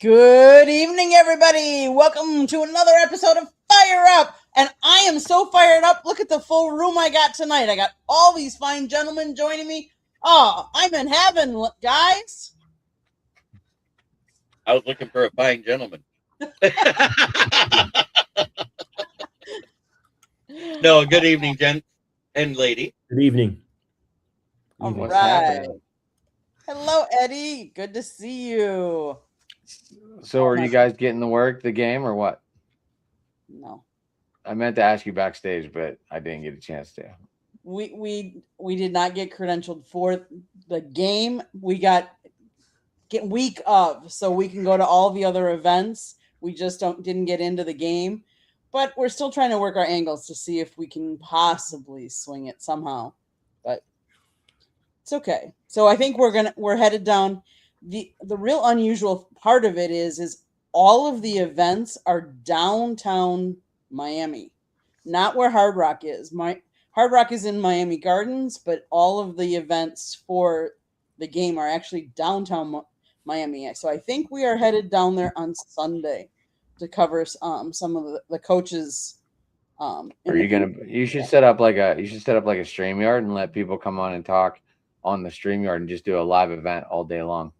Good evening, everybody. Welcome to another episode of Fire Up. And I am so fired up. Look at the full room I got tonight. I got all these fine gentlemen joining me. Oh, I'm in heaven, guys. I was looking for a fine gentleman. No, good evening, gent and lady. Good evening. All What's right. happening? Hello, Eddie. Good to see you. So are you guys getting to work the game or what? No. I meant to ask you backstage, but I didn't get a chance to. We did not get credentialed for the game. We get week of, so we can go to all the other events. We just didn't get into the game, but we're still trying to work our angles to see if we can possibly swing it somehow. But it's okay. So I think we're headed down. The real unusual part of it is all of the events are downtown Miami, not where Hard Rock is. Hard Rock is in Miami Gardens, but all of the events for the game are actually downtown Miami. So I think we are headed down there on Sunday to cover some of the coaches. Are you gonna? You should set up like a StreamYard and let people come on and talk on the StreamYard and just do a live event all day long.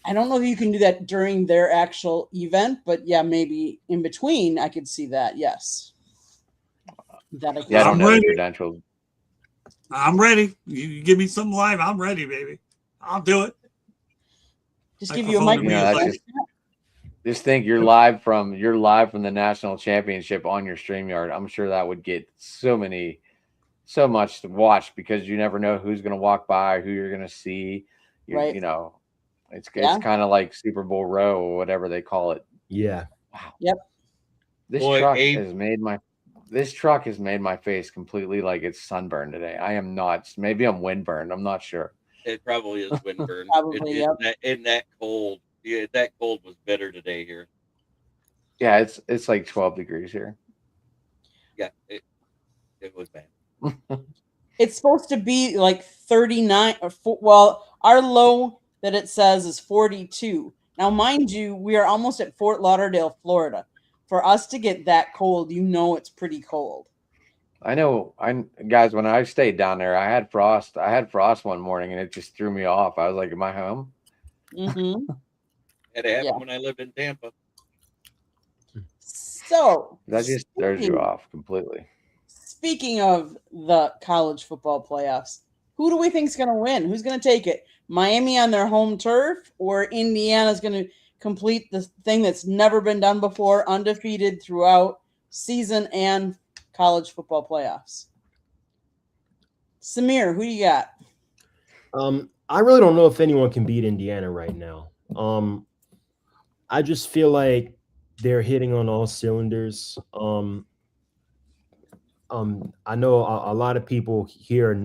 I don't know if you can do that during their actual event, but yeah, maybe in between I could see that. Yes. I don't know the credentials. I'm ready. You give me some live, I'm ready, baby. I'll do it. Just give you a microphone. Just think you're live from the national championship on your StreamYard. I'm sure that would get so much to watch because you never know who's going to walk by, who you're going to see. Right. You know, it's kind of like Super Bowl row or whatever they call it. Yeah. Wow. Yep. This truck has made my face completely like it's sunburned today. I am not. Maybe I'm windburned. I'm not sure. It probably is windburn. Probably, yep. In that cold. Yeah, that cold was better today here. Yeah, it's like 12 degrees here. Yeah, it was bad. It's supposed to be like 39 well, our low that it says is 42. Now, mind you, we are almost at Fort Lauderdale, Florida. For us to get that cold, it's pretty cold. I know. Guys, when I stayed down there, I had frost. I had frost one morning, and it just threw me off. I was like, "Am I home?" Mm-hmm. It happened when I lived in Tampa. So that just throws you off completely. Speaking of the college football playoffs, who do we think is going to win? Who's going to take it? Miami on their home turf, or Indiana's going to complete the thing that's never been done before, undefeated throughout season and college football playoffs? Samir, who do you got? I really don't know if anyone can beat Indiana right now. I just feel like they're hitting on all cylinders. I know a lot of people here in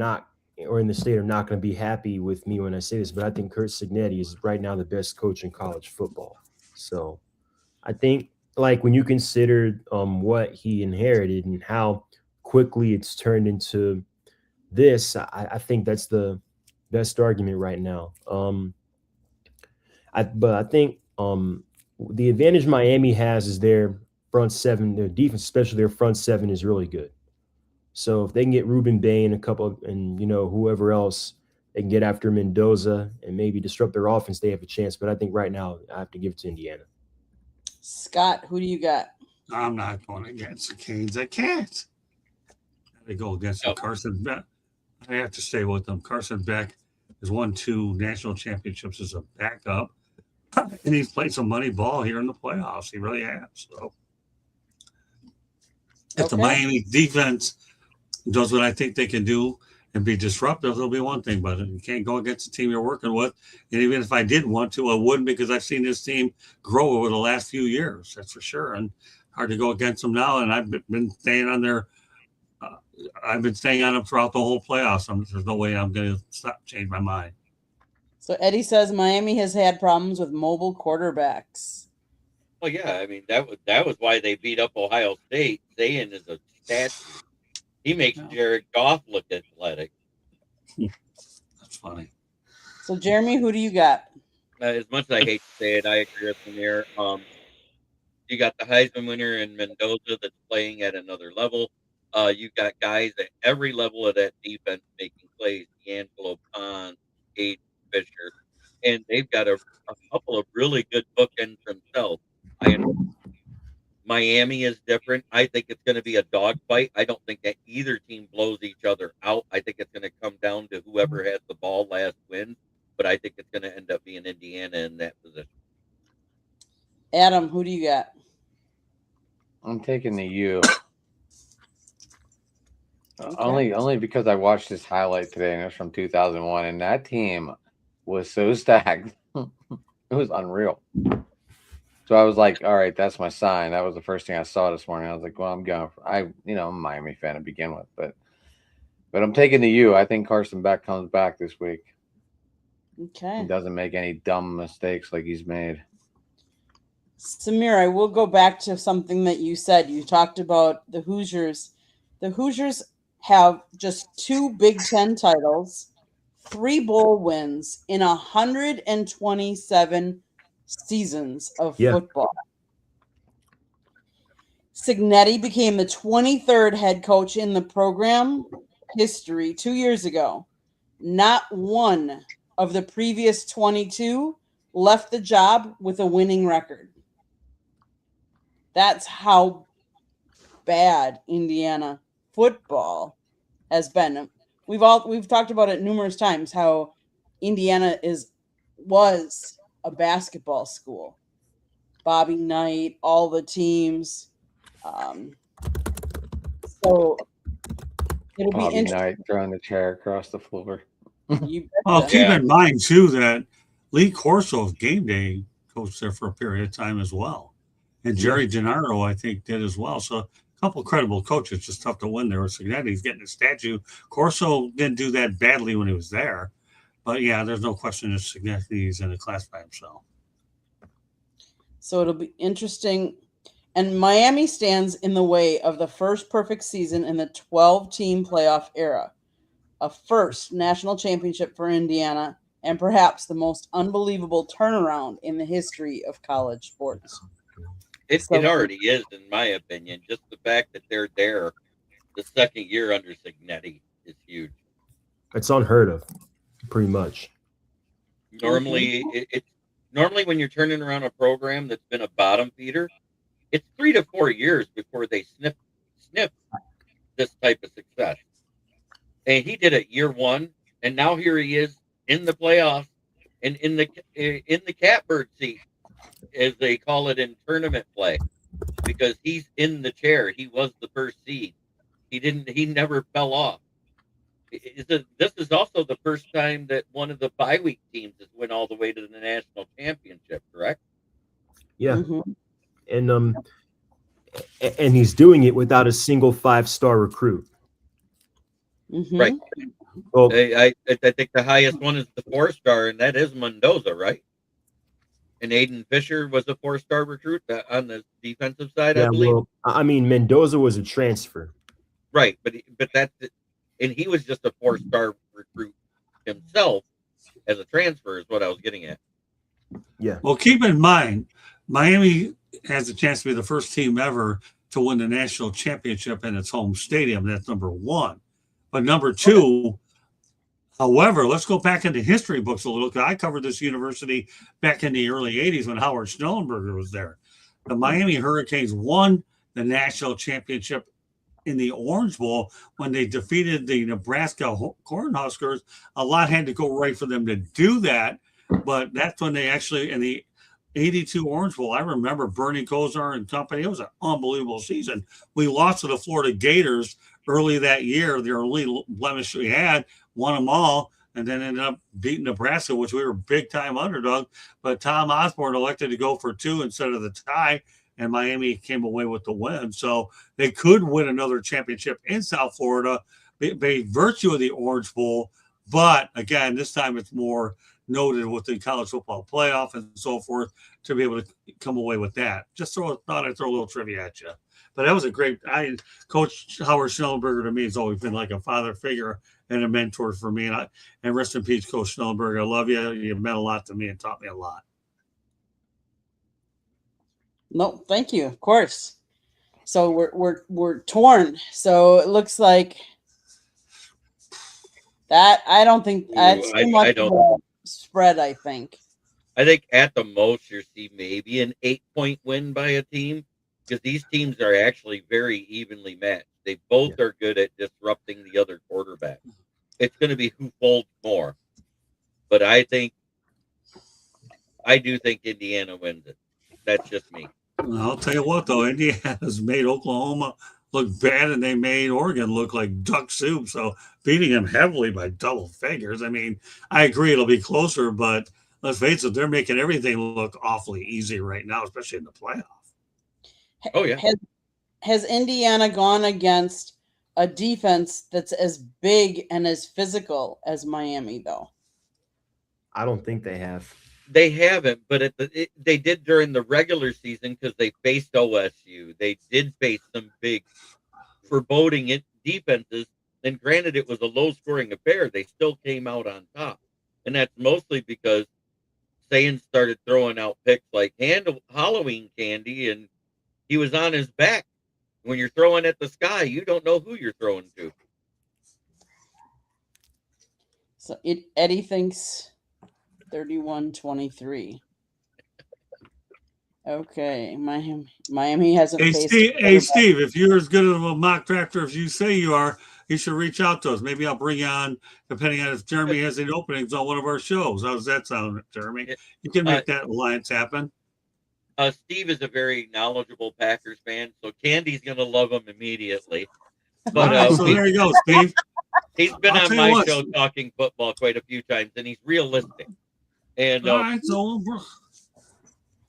the state are not going to be happy with me when I say this, but I think Curt Cignetti is right now the best coach in college football. So I think, like, when you consider what he inherited and how quickly it's turned into this, I think that's the best argument right now. But I think the advantage Miami has is their front seven, their defense, especially their front seven, is really good. So if they can get Ruben Bain and whoever else, they can get after Mendoza and maybe disrupt their offense, they have a chance. But I think right now I have to give it to Indiana. Scott, who do you got? I'm not going against the Canes. I can't. They go against Carson Beck. I have to stay with them. Carson Beck has won 2 national championships as a backup, and he's played some money ball here in the playoffs. He really has. So if the Miami defense does what I think they can do and be disruptive, there'll be one thing, but you can't go against the team you're working with. And even if I did want to, I wouldn't, because I've seen this team grow over the last few years. That's for sure. And hard to go against them now. And I've been staying on them throughout the whole playoffs. There's no way I'm going to change my mind. So Eddie says Miami has had problems with mobile quarterbacks. Well, yeah, I mean that was why they beat up Ohio State. Zayn is a statue. He makes Jared Goff look athletic. That's funny. So Jeremy, who do you got? As much as I hate to say it, I agree with Samir. You got the Heisman winner in Mendoza that's playing at another level. You got guys at every level of that defense making plays. D'Angelo Pond, Aiden Fisher, and they've got a couple of really good bookends themselves. I Miami is different. I think it's going to be a dogfight. I don't think that either team blows each other out. I think it's going to come down to whoever has the ball last wins. But I think it's going to end up being Indiana in that position. Adam, who do you got? I'm taking the U. Okay. Only because I watched this highlight today, and it's from 2001, and that team was so stacked. It was unreal. So I was like, all right, that's my sign. That was the first thing I saw this morning. I was like, well, I'm going for, I'm a Miami fan to begin with, but I'm taking the U. I think Carson Beck comes back this week. Okay. He doesn't make any dumb mistakes like he's made. Samir, I will go back to something that you said. You talked about the Hoosiers. The Hoosiers have just 2 Big Ten titles, 3 bowl wins in 127 seasons of football. Cignetti became the 23rd head coach in the program history 2 years ago. Not one of the previous 22 left the job with a winning record. That's how bad Indiana football has been. We've talked about it numerous times how Indiana was a basketball school. Bobby Knight, all the teams. So it'll be Bobby interesting. Knight throwing the chair across the floor. Well, keep in mind too that Lee Corso of Game Day coached there for a period of time as well, and Jerry Gennaro I think did as well. So a couple of credible coaches. Just tough to win there. Cignetti's getting a statue. Corso didn't do that badly when he was there, but yeah, there's no question that Cignetti's in a class by himself. So it'll be interesting. And Miami stands in the way of the first perfect season in the 12-team playoff era, a first national championship for Indiana, and perhaps the most unbelievable turnaround in the history of college sports. It already is, in my opinion. Just the fact that they're there the second year under Cignetti is huge. It's unheard of, pretty much. Normally, normally when you're turning around a program that's been a bottom feeder, it's 3 to 4 years before they sniff this type of success. And he did it year 1, and now here he is in the playoffs and in the catbird seat, as they call it in tournament play, because he's in the chair. He was the first seed. He never fell off. This is also the first time that one of the bye week teams has went all the way to the national championship, correct? Yeah. Mm-hmm. And he's doing it without a single 5-star recruit. Mm-hmm. Right. Well, I think the highest one is the 4-star, and that is Mendoza, right? And Aiden Fisher was a 4-star recruit on the defensive side, I believe. Well, I mean, Mendoza was a transfer. Right, but that's it. And he was just a 4-star recruit himself as a transfer, is what I was getting at. Yeah. Well, keep in mind, Miami has a chance to be the first team ever to win the national championship in its home stadium. That's number 1. But number 2, however, let's go back into history books a little, because I covered this university back in the early 80s when Howard Schnellenberger was there. The Miami Hurricanes won the national championship in the Orange Bowl when they defeated the Nebraska Cornhuskers. A lot had to go right for them to do that, but that's when they actually, in the 82 Orange Bowl, I remember Bernie Kosar and company. It was an unbelievable season. We lost to the Florida Gators early that year. The only blemish we had, won them all, and then ended up beating Nebraska, which we were big time underdog. But Tom Osborne elected to go for 2 instead of the tie, and Miami came away with the win. So they could win another championship in South Florida by virtue of the Orange Bowl. But again, this time it's more noted with the college football playoff and so forth to be able to come away with that. Just thought I'd throw a little trivia at you. But that was a great. Coach Howard Schnellenberger to me has always been like a father figure and a mentor for me. And rest in peace, Coach Schnellenberg. I love you. You've meant a lot to me and taught me a lot. No, thank you. Of course. So we're torn. So it looks like that. I don't think that's too much of a spread. I think at the most you see maybe an 8-point win by a team, because these teams are actually very evenly matched. They both are good at disrupting the other quarterback. It's going to be who folds more. But I do think Indiana wins it. That's just me. I'll tell you what, though, Indiana's made Oklahoma look bad, and they made Oregon look like duck soup. So beating them heavily by double figures. I mean, I agree it'll be closer, but let's face it, they're making everything look awfully easy right now, especially in the playoff. Oh, yeah. Has Indiana gone against a defense that's as big and as physical as Miami, though? I don't think they have. They haven't, but they did during the regular season because they faced OSU. They did face some big, foreboding defenses. And granted, it was a low-scoring affair. They still came out on top. And that's mostly because Sayan started throwing out picks like Halloween candy, and he was on his back. When you're throwing at the sky, you don't know who you're throwing to. So Eddie thinks 31-23. Okay, Miami hasn't. Hey, Steve, if you're as good of a mock drafter as you say you are, you should reach out to us. Maybe I'll bring you on, depending on if Jeremy has any openings on one of our shows. How does that sound, Jeremy? You can make that alliance happen. Steve is a very knowledgeable Packers fan, so Candy's going to love him immediately. But so there you go, Steve. He's been on my show talking football quite a few times, and he's realistic. And all right, so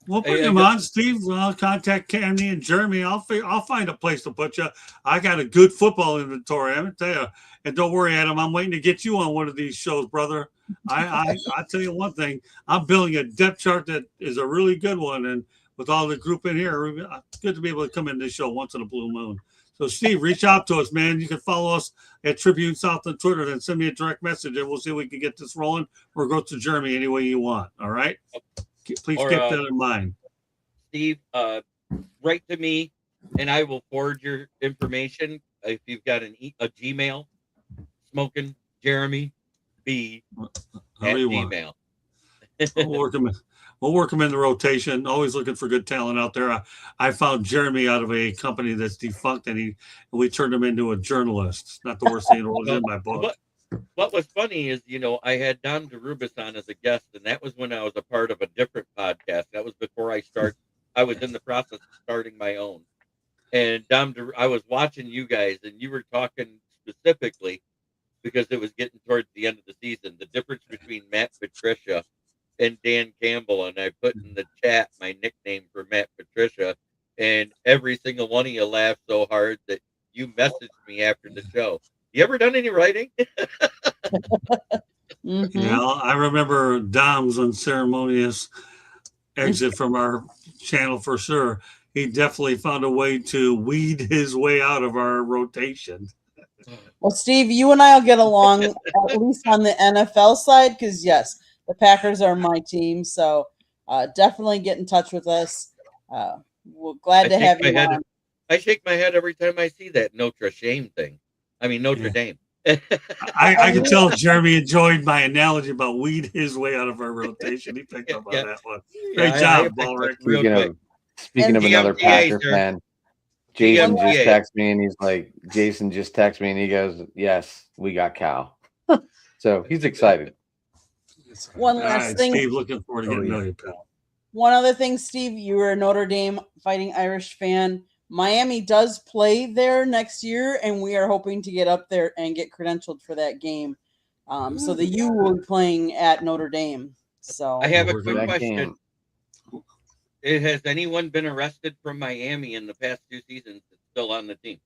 we'll bring him on, Steve. I'll contact Candy and Jeremy. I'll find a place to put you. I got a good football inventory, I'm gonna tell you. And don't worry, Adam, I'm waiting to get you on one of these shows, brother. I tell you one thing, I'm building a depth chart that is a really good one, and with all the group in here, it's good to be able to come in this show once in a blue moon. So, Steve, reach out to us, man. You can follow us at Tribune South on Twitter, then send me a direct message, and we'll see if we can get this rolling, or go to Jeremy any way you want. All right? Please keep that in mind. Steve, write to me, and I will forward your information. If you've got a Gmail, Smoking Jeremy B at Gmail. We'll work them in the rotation. Always looking for good talent out there. I found Jeremy out of a company that's defunct, and we turned him into a journalist. It's not the worst thing that was in my book. What was funny is, I had Dom DeRubis on as a guest, and that was when I was a part of a different podcast. That was before I was in the process of starting my own. And I was watching you guys, and you were talking specifically, because it was getting towards the end of the season, the difference between Matt Patricia and Dan Campbell, and I put in the chat my nickname for Matt Patricia, and every single one of you laughed so hard that you messaged me after the show. You ever done any writing? Mm-hmm. Yeah, I remember Dom's unceremonious exit from our channel for sure. He definitely found a way to weed his way out of our rotation. Well, Steve, you and I will get along at least on the NFL side, because yes, the Packers are my team. So definitely get in touch with us. We're glad to have you on. I shake my head every time I see that Notre Dame thing. I mean, Notre Dame. I can tell Jeremy enjoyed my analogy about weed his way out of our rotation. He picked up on that one. Great job, Ballrick. Speaking of another Packer fan, Jason just texted me, and he's like, he goes, yes, we got Cal. So he's excited. One last thing. Steve, looking forward to getting to know you, pal. One other thing, Steve, you were a Notre Dame Fighting Irish fan. Miami does play there next year, and we are hoping to get up there and get credentialed for that game. So the U will be playing at Notre Dame. So I have a quick question. Has anyone been arrested from Miami in the past 2 seasons that's still on the team?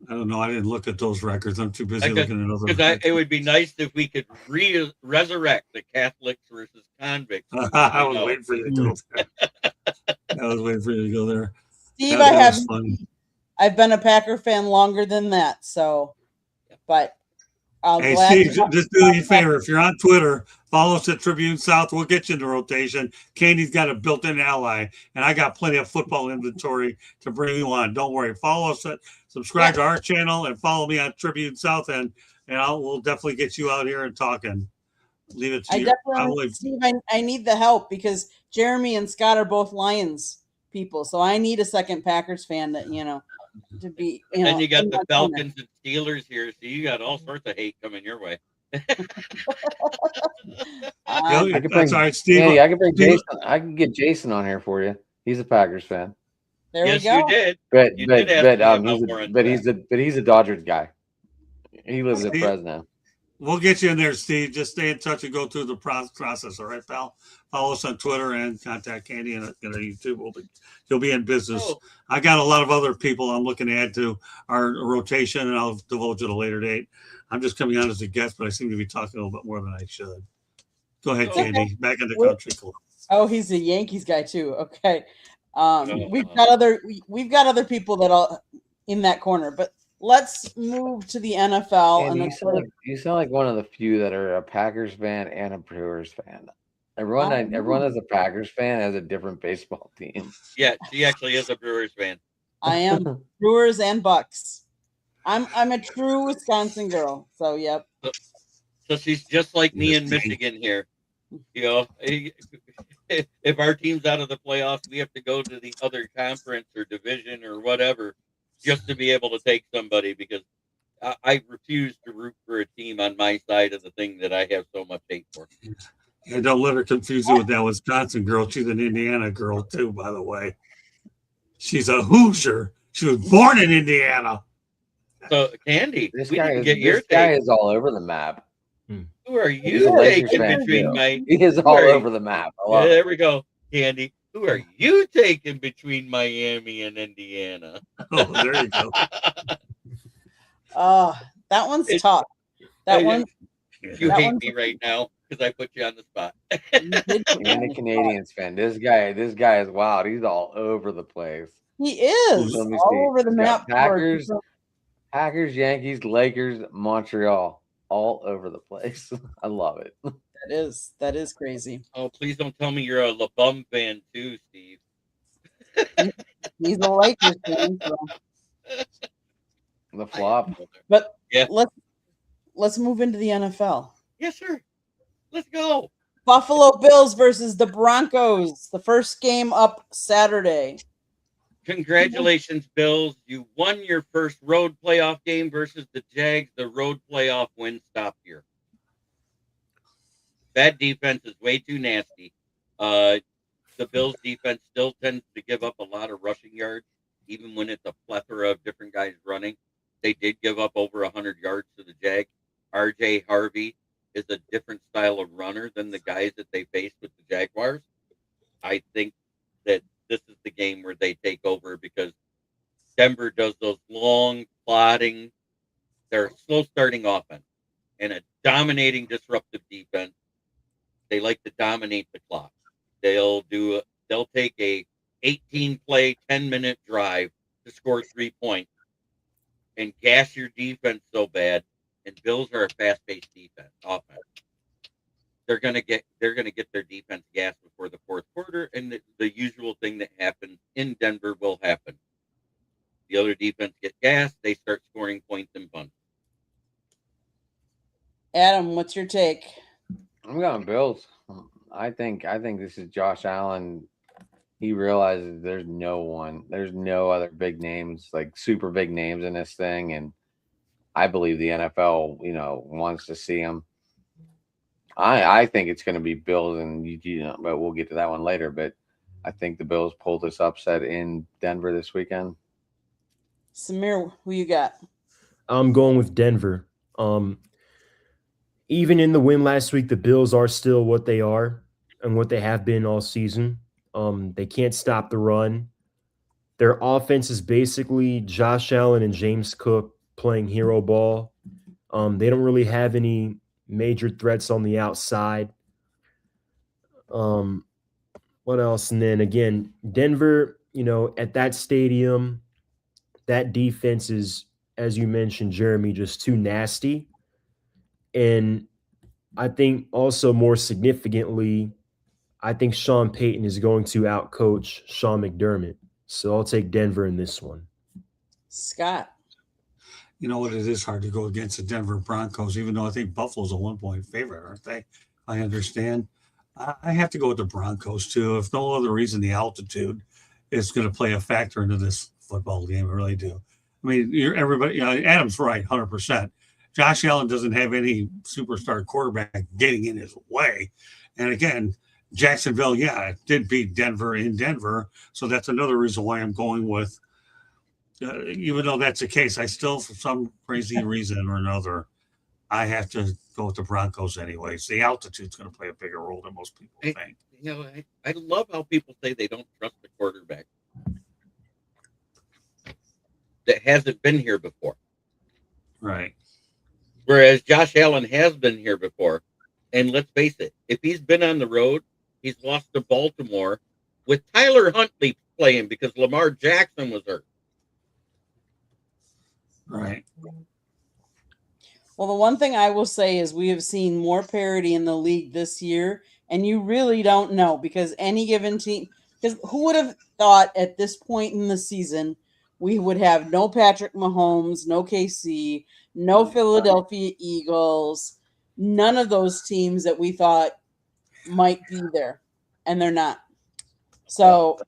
I don't know. I didn't look at those records. I'm too busy looking at other records. It would be nice if we could resurrect the Catholics versus convicts. I was waiting for you to go there. Steve, I've been a Packer fan longer than that. So but I'll Hey, gladly Steve, just do me a favor. If you're on Twitter, follow us at Tribune South. We'll get you in the rotation. Candy's got a built-in ally, and I got plenty of football inventory to bring you on. Don't worry. Follow us, subscribe to our channel, and follow me on Tribune South, and we'll definitely get you out here and talking. Leave it to I you. definitely, Steve, I need the help because Jeremy and Scott are both Lions people, so I need a second Packers fan that to be. And you got the Falcons and Steelers here, so you got all sorts of hate coming your way. I can bring Steve. I can bring Jason. I can get Jason on here for you. He's a Packers fan. There yes, we go. you did. But you did ask he's a Dodgers guy. He lives in Fresno. We'll get you in there, Steve. Just stay in touch and go through the process. All right, pal. Follow us on Twitter and contact Candy and YouTube. You'll be in business. Oh. I got a lot of other people I'm looking to add to our rotation, and I'll divulge at a later date. I'm just coming on as a guest, but I seem to be talking a little bit more than I should. Go ahead, Candy. Back in the country club. Oh, he's a Yankees guy too. Okay. We've got other people that are in that corner, but let's move to the NFL. And you sound like one of the few that are a Packers fan and a Brewers fan. Everyone that's a Packers fan has a different baseball team. Yeah, she actually is a Brewers fan. I am Brewers and Bucks. I'm a true Wisconsin girl. So yep. So she's just like me in Michigan here. If our team's out of the playoffs, we have to go to the other conference or division or whatever just to be able to take somebody, because I refuse to root for a team on my side of the thing that I have so much hate for. And don't let her confuse you with that Wisconsin girl. She's an Indiana girl too, by the way. She's a Hoosier. She was born in Indiana. So, Candy, this guy is all over the map. Who are you taking between He is all over the map. There we go, Candy. Who are you taking between Miami and Indiana? Oh, there you go. That one's tough. You hate me right now because I put you on the spot. And the Canadians fan. This guy is wild. He's all over the place. He is all over the map. Packers, Yankees, Lakers, Montreal, all over the place. I love it. That is crazy. Oh, please don't tell me you're a LeBum fan too, Steve. He's a Lakers fan. So. The flop. But yeah, let's move into the NFL. Yes, sir. Let's go. Buffalo Bills versus the Broncos. The first game up Saturday. Congratulations, Bills. You won your first road playoff game versus the Jags. The road playoff win stopped here. That defense is way too nasty. The Bills defense still tends to give up a lot of rushing yards, even when it's a plethora of different guys running. They did give up over 100 yards to the Jags. RJ Harvey is a different style of runner than the guys that they faced with the Jaguars. I think that this is the game where they take over, because Denver does those long, plodding, they're slow starting offense and a dominating, disruptive defense. They like to dominate the clock. They'll take a 18-play, 10-minute drive to score 3 points and gas your defense so bad. And Bills are a fast-paced offense. They're gonna get their defense gassed before the fourth quarter, and the usual thing that happens in Denver will happen. The other defense gets gassed, they start scoring points and bunts. Adam, what's your take? I'm going Bills. I think this is Josh Allen. He realizes there's no other big names, like super big names in this thing, and I believe the NFL, wants to see him. I think it's going to be Bills, and but we'll get to that one later. But I think the Bills pulled this upset in Denver this weekend. Samir, who you got? I'm going with Denver. Even in the win last week, the Bills are still what they are and what they have been all season. They can't stop the run. Their offense is basically Josh Allen and James Cook playing hero ball. They don't really have any major threats on the outside. What else? And then again, Denver, at that stadium, that defense is as you mentioned, Jeremy, just too nasty. And I think also more significantly, I think Sean Payton is going to outcoach Sean McDermott. So I'll take Denver in this one. Scott. You know what? It is hard to go against the Denver Broncos, even though I think Buffalo's a 1-point favorite, aren't they? I understand. I have to go with the Broncos too. If no other reason, the altitude is going to play a factor into this football game. I really do. I mean, everybody. Adam's right, 100%. Josh Allen doesn't have any superstar quarterback getting in his way, and again, Jacksonville, did beat Denver in Denver, so that's another reason why I'm going with. Even though that's the case, I still, for some crazy reason or another, I have to go with the Broncos anyways. The altitude's going to play a bigger role than most people think. I love how people say they don't trust the quarterback that hasn't been here before. Right. Whereas Josh Allen has been here before. And let's face it, if he's been on the road, he's lost to Baltimore with Tyler Huntley playing because Lamar Jackson was hurt. Right. Well, the one thing I will say is we have seen more parity in the league this year, and you really don't know because any given team, because who would have thought at this point in the season we would have no Patrick Mahomes, no KC, no Philadelphia Eagles, none of those teams that we thought might be there, and they're not. So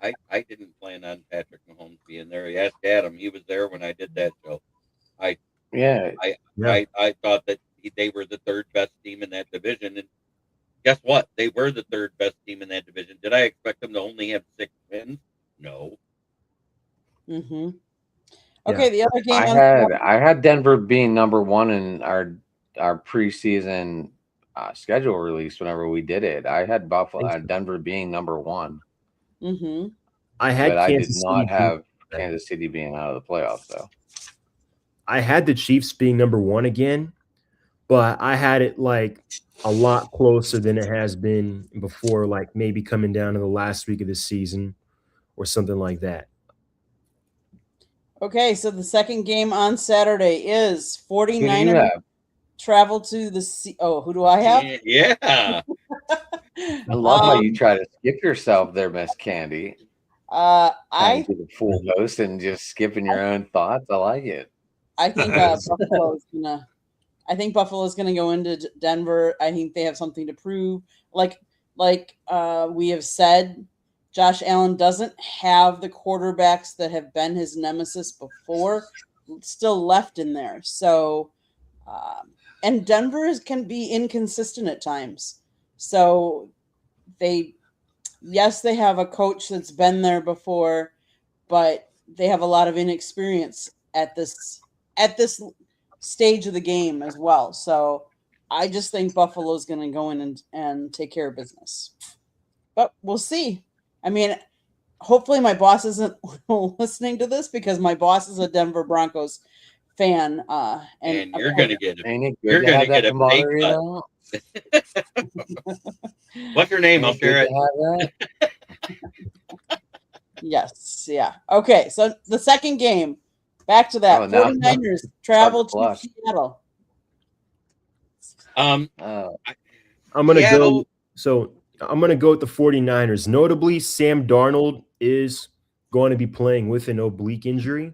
I didn't plan on Patrick Mahomes being there. He asked Adam. He was there when I did that show. I thought that they were the third best team in that division, and guess what? They were the third best team in that division. Did I expect them to only have 6 wins? No. Mm-hmm. Okay, the other game I had Denver being number one in our preseason schedule release whenever we did it. I had Denver being number one. Mm-hmm. I did not have Kansas City being out of the playoffs, though. I had the Chiefs being number one again, but I had it like a lot closer than it has been before, like maybe coming down to the last week of the season or something like that. Okay, so the second game on Saturday is 49ers travel to the who do I have? Yeah. I love how you try to skip yourself there, Miss Candy. I be the full host and just skipping your own thoughts. I like it. I think Buffalo's gonna go into Denver. I think they have something to prove. Like we have said, Josh Allen doesn't have the quarterbacks that have been his nemesis before still left in there. So, and Denver can be inconsistent at times. So they have a coach that's been there before, but they have a lot of inexperience at this stage of the game as well. So I just think Buffalo's going to go in and take care of business. But we'll see. I mean, hopefully my boss isn't listening to this because my boss is a Denver Broncos fan. And you're going to get a pay cut. What's her name? I'll share it. Yes. Yeah. Okay. So the second game, back to that. 49ers travel to Seattle. I'm going to go. So I'm going to go with the 49ers. Notably, Sam Darnold is going to be playing with an oblique injury.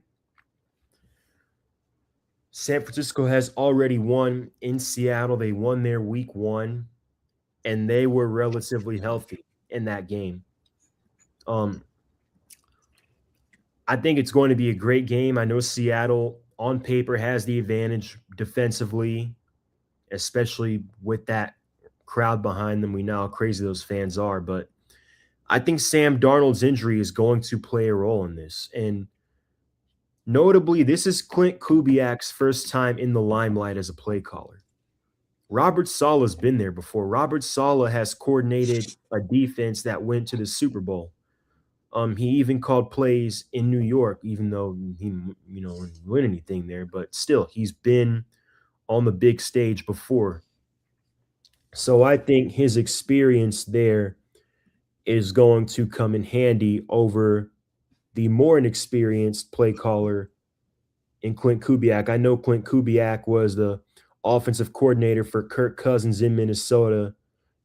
San Francisco has already won in Seattle. They won their week 1, and they were relatively healthy in that game. I think it's going to be a great game. I know Seattle on paper has the advantage defensively, especially with that crowd behind them. We know how crazy those fans are, but I think Sam Darnold's injury is going to play a role in this. And notably, this is Clint Kubiak's first time in the limelight as a play caller. Robert Saleh's been there before. Robert Saleh has coordinated a defense that went to the Super Bowl. He even called plays in New York, even though he, didn't win anything there. But still, he's been on the big stage before. So I think his experience there is going to come in handy over the more inexperienced play caller in Clint Kubiak. I know Clint Kubiak was the offensive coordinator for Kirk Cousins in Minnesota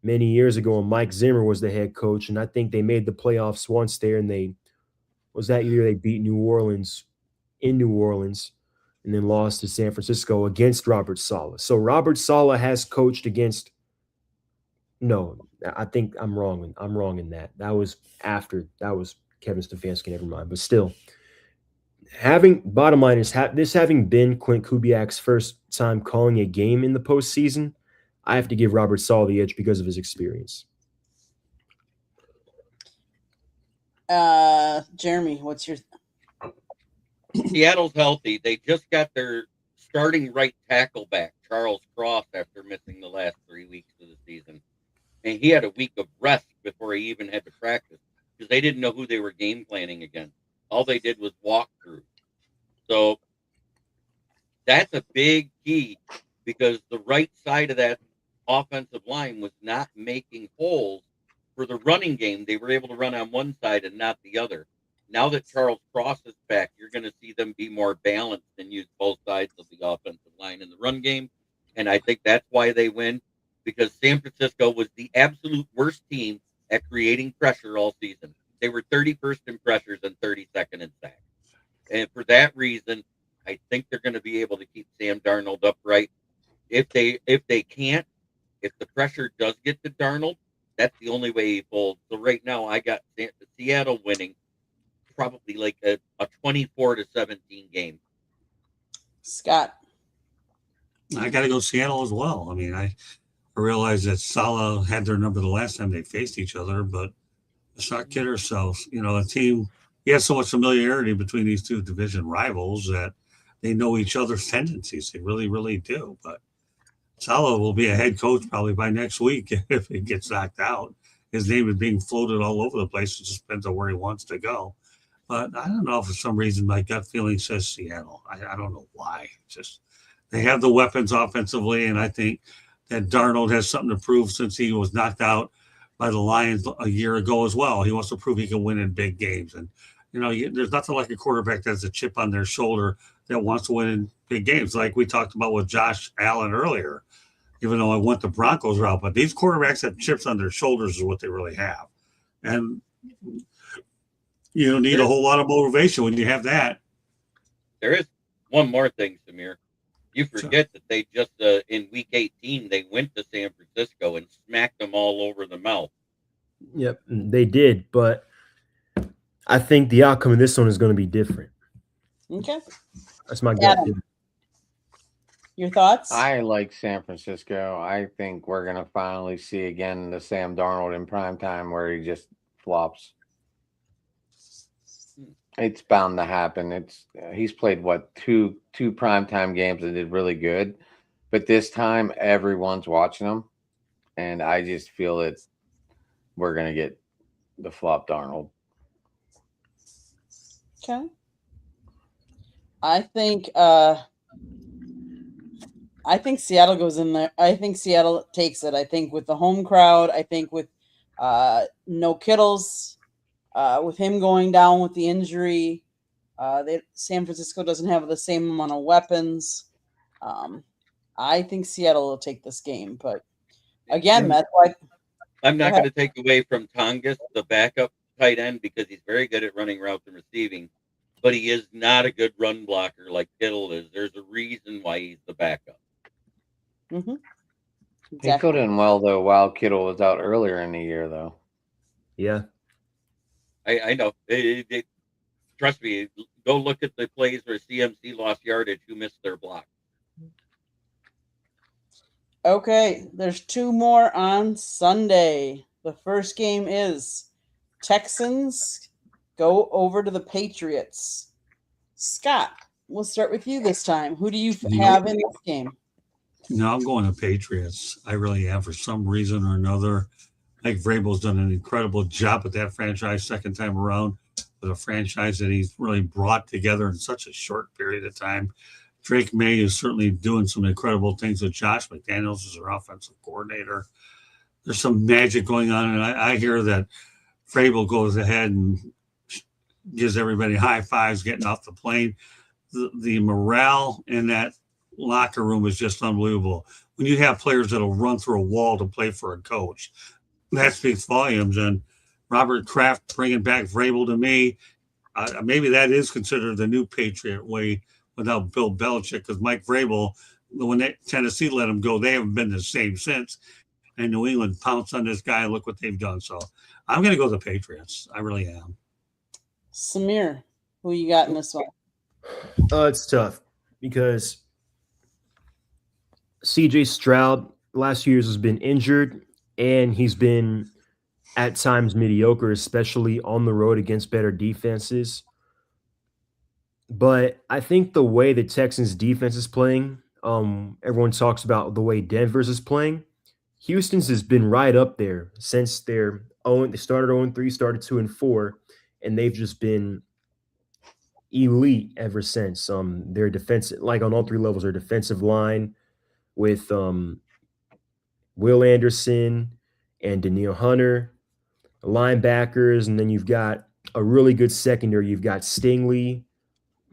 many years ago, and Mike Zimmer was the head coach. And I think they made the playoffs once there, and that year they beat New Orleans in New Orleans and then lost to San Francisco against Robert Saleh. So Robert Saleh has coached against – no, I think I'm wrong. I'm wrong in that. That was Kevin Stefanski, never mind. But still, bottom line is this having been Clint Kubiak's first time calling a game in the postseason, I have to give Robert Saleh the edge because of his experience. Jeremy, what's your Seattle's healthy. They just got their starting right tackle back, Charles Cross, after missing the last 3 weeks of the season. And he had a week of rest before he even had to practice because they didn't know who they were game planning against. All they did was walk through. So that's a big key because the right side of that offensive line was not making holes for the running game. They were able to run on one side and not the other. Now that Charles Cross is back, you're going to see them be more balanced and use both sides of the offensive line in the run game. And I think that's why they win, because San Francisco was the absolute worst team at creating pressure all season. They were 31st in pressures and 32nd in sacks. And for that reason, I think they're going to be able to keep Sam Darnold upright. If they can't, if the pressure does get to Darnold, that's the only way he folds. So right now, I got Seattle winning probably like a 24-17 game. Scott? I got to go Seattle as well. I mean, I realized that Saleh had their number the last time they faced each other, but let's not kid ourselves. You know, a team, he has so much familiarity between these two division rivals that they know each other's tendencies. They really, really do. But Saleh will be a head coach probably by next week if he gets knocked out. His name is being floated all over the place. It just depends on where he wants to go. But I don't know, for some reason, my gut feeling says Seattle. I don't know why. Just they have the weapons offensively, and I think that Darnold has something to prove since he was knocked out by the Lions a year ago as well. He wants to prove he can win in big games. And, you know, there's nothing like a quarterback that has a chip on their shoulder that wants to win in big games, like we talked about with Josh Allen earlier, even though I went the Broncos route. But these quarterbacks have chips on their shoulders is what they really have. And you don't need a whole lot of motivation when you have that. There is one more thing, Samir. You forget that they just, in week 18, they went to San Francisco and smacked them all over the mouth. Yep, they did. But I think the outcome of this one is going to be different. Okay. That's my gut. Your thoughts? I like San Francisco. I think we're going to finally see again the Sam Darnold in primetime where he just flops. It's bound to happen. He's played two primetime games and did really good, but this time everyone's watching him, and I just feel that we're gonna get the flop Darnold. Okay. I think Seattle goes in there. I think Seattle takes it. I think with the home crowd. I think with no Kittles. With him going down with the injury, San Francisco doesn't have the same amount of weapons. I think Seattle will take this game, but again, that's why I'm not going to take away from Tongas, the backup tight end, because he's very good at running routes and receiving, but he is not a good run blocker like Kittle is. There's a reason why he's the backup. Mm-hmm. Exactly. He filled in well though while Kittle was out earlier in the year, though. Yeah. I know. Trust me, go look at the plays where CMC lost yardage, who missed their block. Okay, there's two more on Sunday. The first game is Texans go over to the Patriots. Scott, we'll start with you this time. Who do you have in this game? No, I'm going to Patriots. I really am. For some reason or another, Mike Vrabel's done an incredible job with that franchise second time around, with a franchise that he's really brought together in such a short period of time. Drake May is certainly doing some incredible things with Josh McDaniels as their offensive coordinator. There's some magic going on, and I hear that Vrabel goes ahead and gives everybody high fives getting off the plane. The morale in that locker room is just unbelievable. When you have players that'll run through a wall to play for a coach, that speaks volumes. And Robert Kraft bringing back Vrabel to me, maybe that is considered the new Patriot way without Bill Belichick, because Mike Vrabel, when Tennessee let him go, they haven't been the same since. And New England pounced on this guy. Look what they've done. So I'm going to go the Patriots. I really am. Samir, who you got in this one? It's tough because CJ Stroud last year has been injured and he's been at times mediocre, especially on the road against better defenses. But I think the way the Texans defense is playing, everyone talks about the way Denver's is playing. Houston's has been right up there since they started 0-3, started 2-4, and they've just been elite ever since. Their defensive, like on all three levels, their defensive line with Will Anderson and Danielle Hunter, linebackers, and then you've got a really good secondary. You've got Stingley,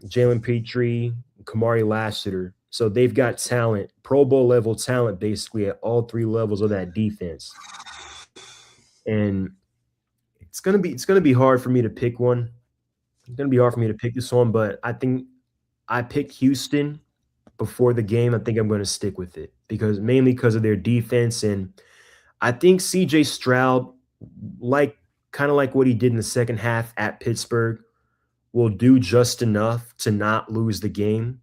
Jalen Petrie, Kamari Lassiter. So they've got talent, Pro Bowl level talent, basically at all three levels of that defense. And it's gonna be hard for me to pick one. It's gonna be hard for me to pick this one, but I think I picked Houston before the game. I think I'm gonna stick with it mainly because of their defense, and I think CJ Stroud, kind of like what he did in the second half at Pittsburgh, will do just enough to not lose the game.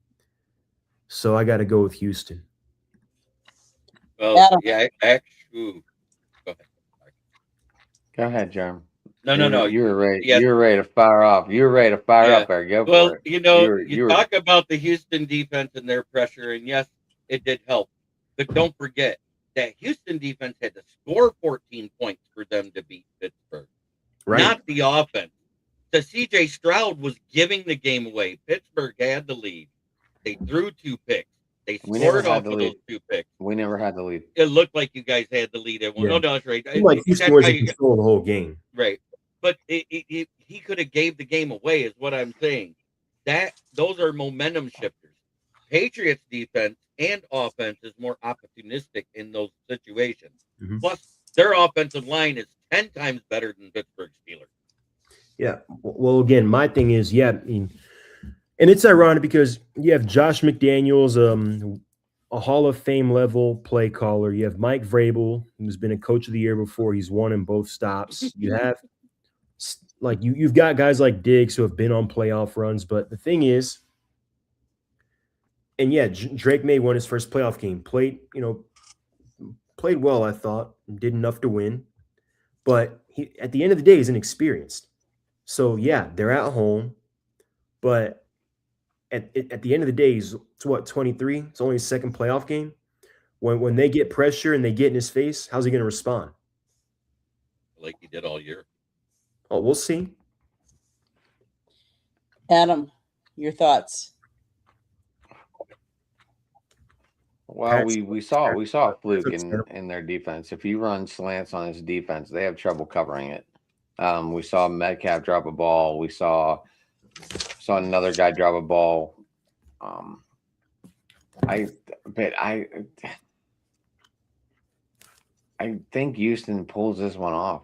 So I got to go with Houston. Well, Adam. yeah, actually, go ahead. Go ahead, Jerm. No. You were ready. Yes. You were ready to fire off. You were ready to fire up there. Go Well, for it. you talk about the Houston defense and their pressure, and yes, it did help. But don't forget that Houston defense had to score 14 points for them to beat Pittsburgh, not the offense. The CJ Stroud was giving the game away. Pittsburgh had the lead. They threw 2 picks. They scored off of those 2 picks. We never had the lead. It looked like you guys had the lead at one. Yeah. No, that's right. Like Houston was in control of the whole game. Right. But he could have gave the game away, is what I'm saying. Those are momentum shifters. Patriots defense and offense is more opportunistic in those situations. Mm-hmm. Plus, their offensive line is 10 times better than Pittsburgh Steelers. Yeah. Well, again, my thing is, and it's ironic because you have Josh McDaniels, a Hall of Fame level play caller. You have Mike Vrabel, who's been a coach of the year before. He's won in both stops. You have you've got guys like Diggs who have been on playoff runs. But the thing is, and yeah, Drake May won his first playoff game. Played well, I thought. Did enough to win. But he, at the end of the day, he's inexperienced. So, yeah, they're at home. But at the end of the day, it's 23? It's only his second playoff game. When they get pressure and they get in his face, how's he going to respond? Like he did all year. Oh, we'll see. Adam, your thoughts? Well, we saw a fluke in their defense. If you run slants on his defense, they have trouble covering it. We saw Metcalf drop a ball. We saw another guy drop a ball. I think Houston pulls this one off.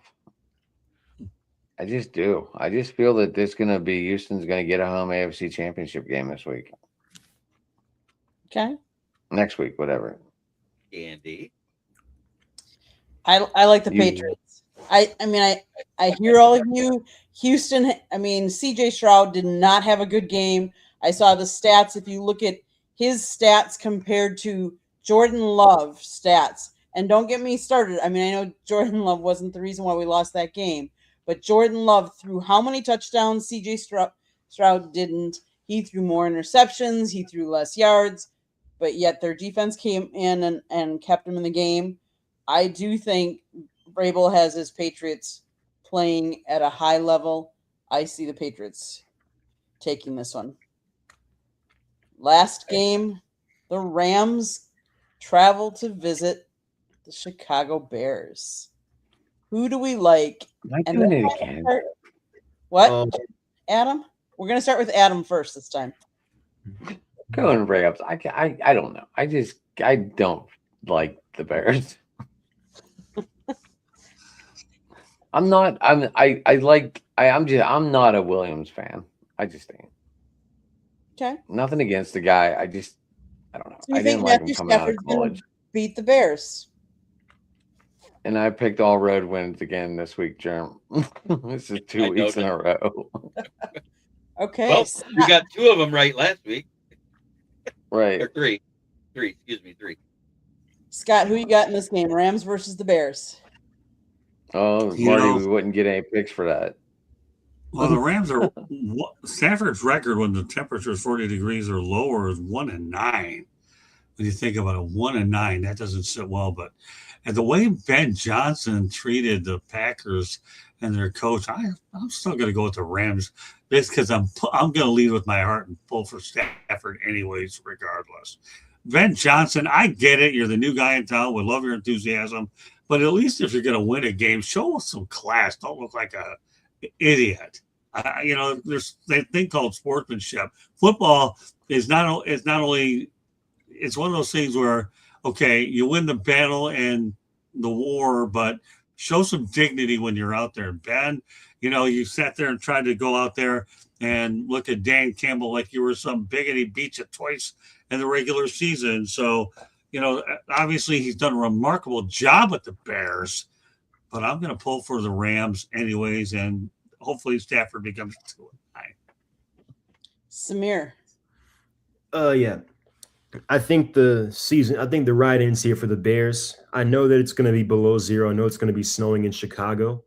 I just do. I just feel that Houston's going to get a home AFC Championship game this week. Okay. Next week, whatever. Andy. I like the Patriots. I hear all of you. Houston, CJ Stroud did not have a good game. I saw the stats. If you look at his stats compared to Jordan Love stats, and don't get me started. I know Jordan Love wasn't the reason why we lost that game, but Jordan Love threw how many touchdowns? CJ Stroud didn't. He threw more interceptions. He threw less yards, but yet their defense came in and kept him in the game. I do think Vrabel has his Patriots playing at a high level. I see the Patriots taking this one. Last game, the Rams travel to visit the Chicago Bears. Who do we like? Am I doing it again? What? Adam? We're going to start with Adam first this time. Going breakups. I don't know. I don't like the Bears. I'm not a Williams fan. I just ain't. Okay. Nothing against the guy. I don't know. So you I didn't think like him Matthew coming out of Stafford's going college. to beat the Bears? And I picked all road wins again this week, Jerm. This is 2 weeks in a row. Okay. Well, you got 2 of them right last week. Right. Or 3. 3, excuse me, 3. Scott, who you got in this game? Rams versus the Bears. Oh, You Marty, know- we wouldn't get any picks for that. Well, the Rams are Stafford's record when the temperature is 40 degrees or lower is 1-9. When you think about it, 1-9, that doesn't sit well. But and the way Ben Johnson treated the Packers and their coach, I'm still going to go with the Rams just because I'm going to lead with my heart and pull for Stafford anyways, regardless. Ben Johnson, I get it. You're the new guy in town. We love your enthusiasm. But at least if you're going to win a game, show us some class. Don't look like a idiot. There's that thing called sportsmanship. Football is not only it's one of those things where okay, you win the battle and the war, but show some dignity when you're out there. Ben, you sat there and tried to go out there and look at Dan Campbell like you were some bigot. He beat you twice in the regular season. So, obviously he's done a remarkable job with the Bears, but I'm going to pull for the Rams anyways, and hopefully Stafford becomes 2-9. Samir. Yeah. I think the ride ends here for the Bears. I know that it's going to be below 0. I know it's going to be snowing in Chicago.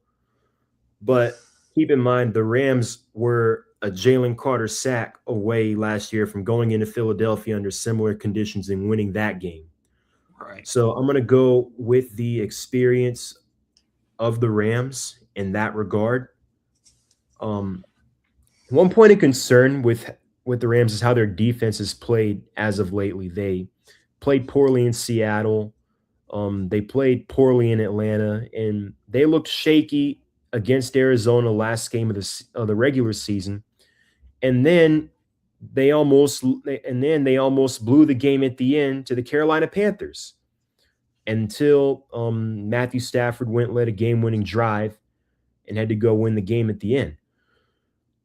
But keep in mind, the Rams were a Jalen Carter sack away last year from going into Philadelphia under similar conditions and winning that game. Right. So I'm going to go with the experience of the Rams in that regard. One point of concern with the Rams is how their defense has played as of lately. They played poorly in Seattle. They played poorly in Atlanta, and they looked shaky against Arizona last game of the regular season. And then they almost blew the game at the end to the Carolina Panthers until Matthew Stafford led a game-winning drive and had to go win the game at the end.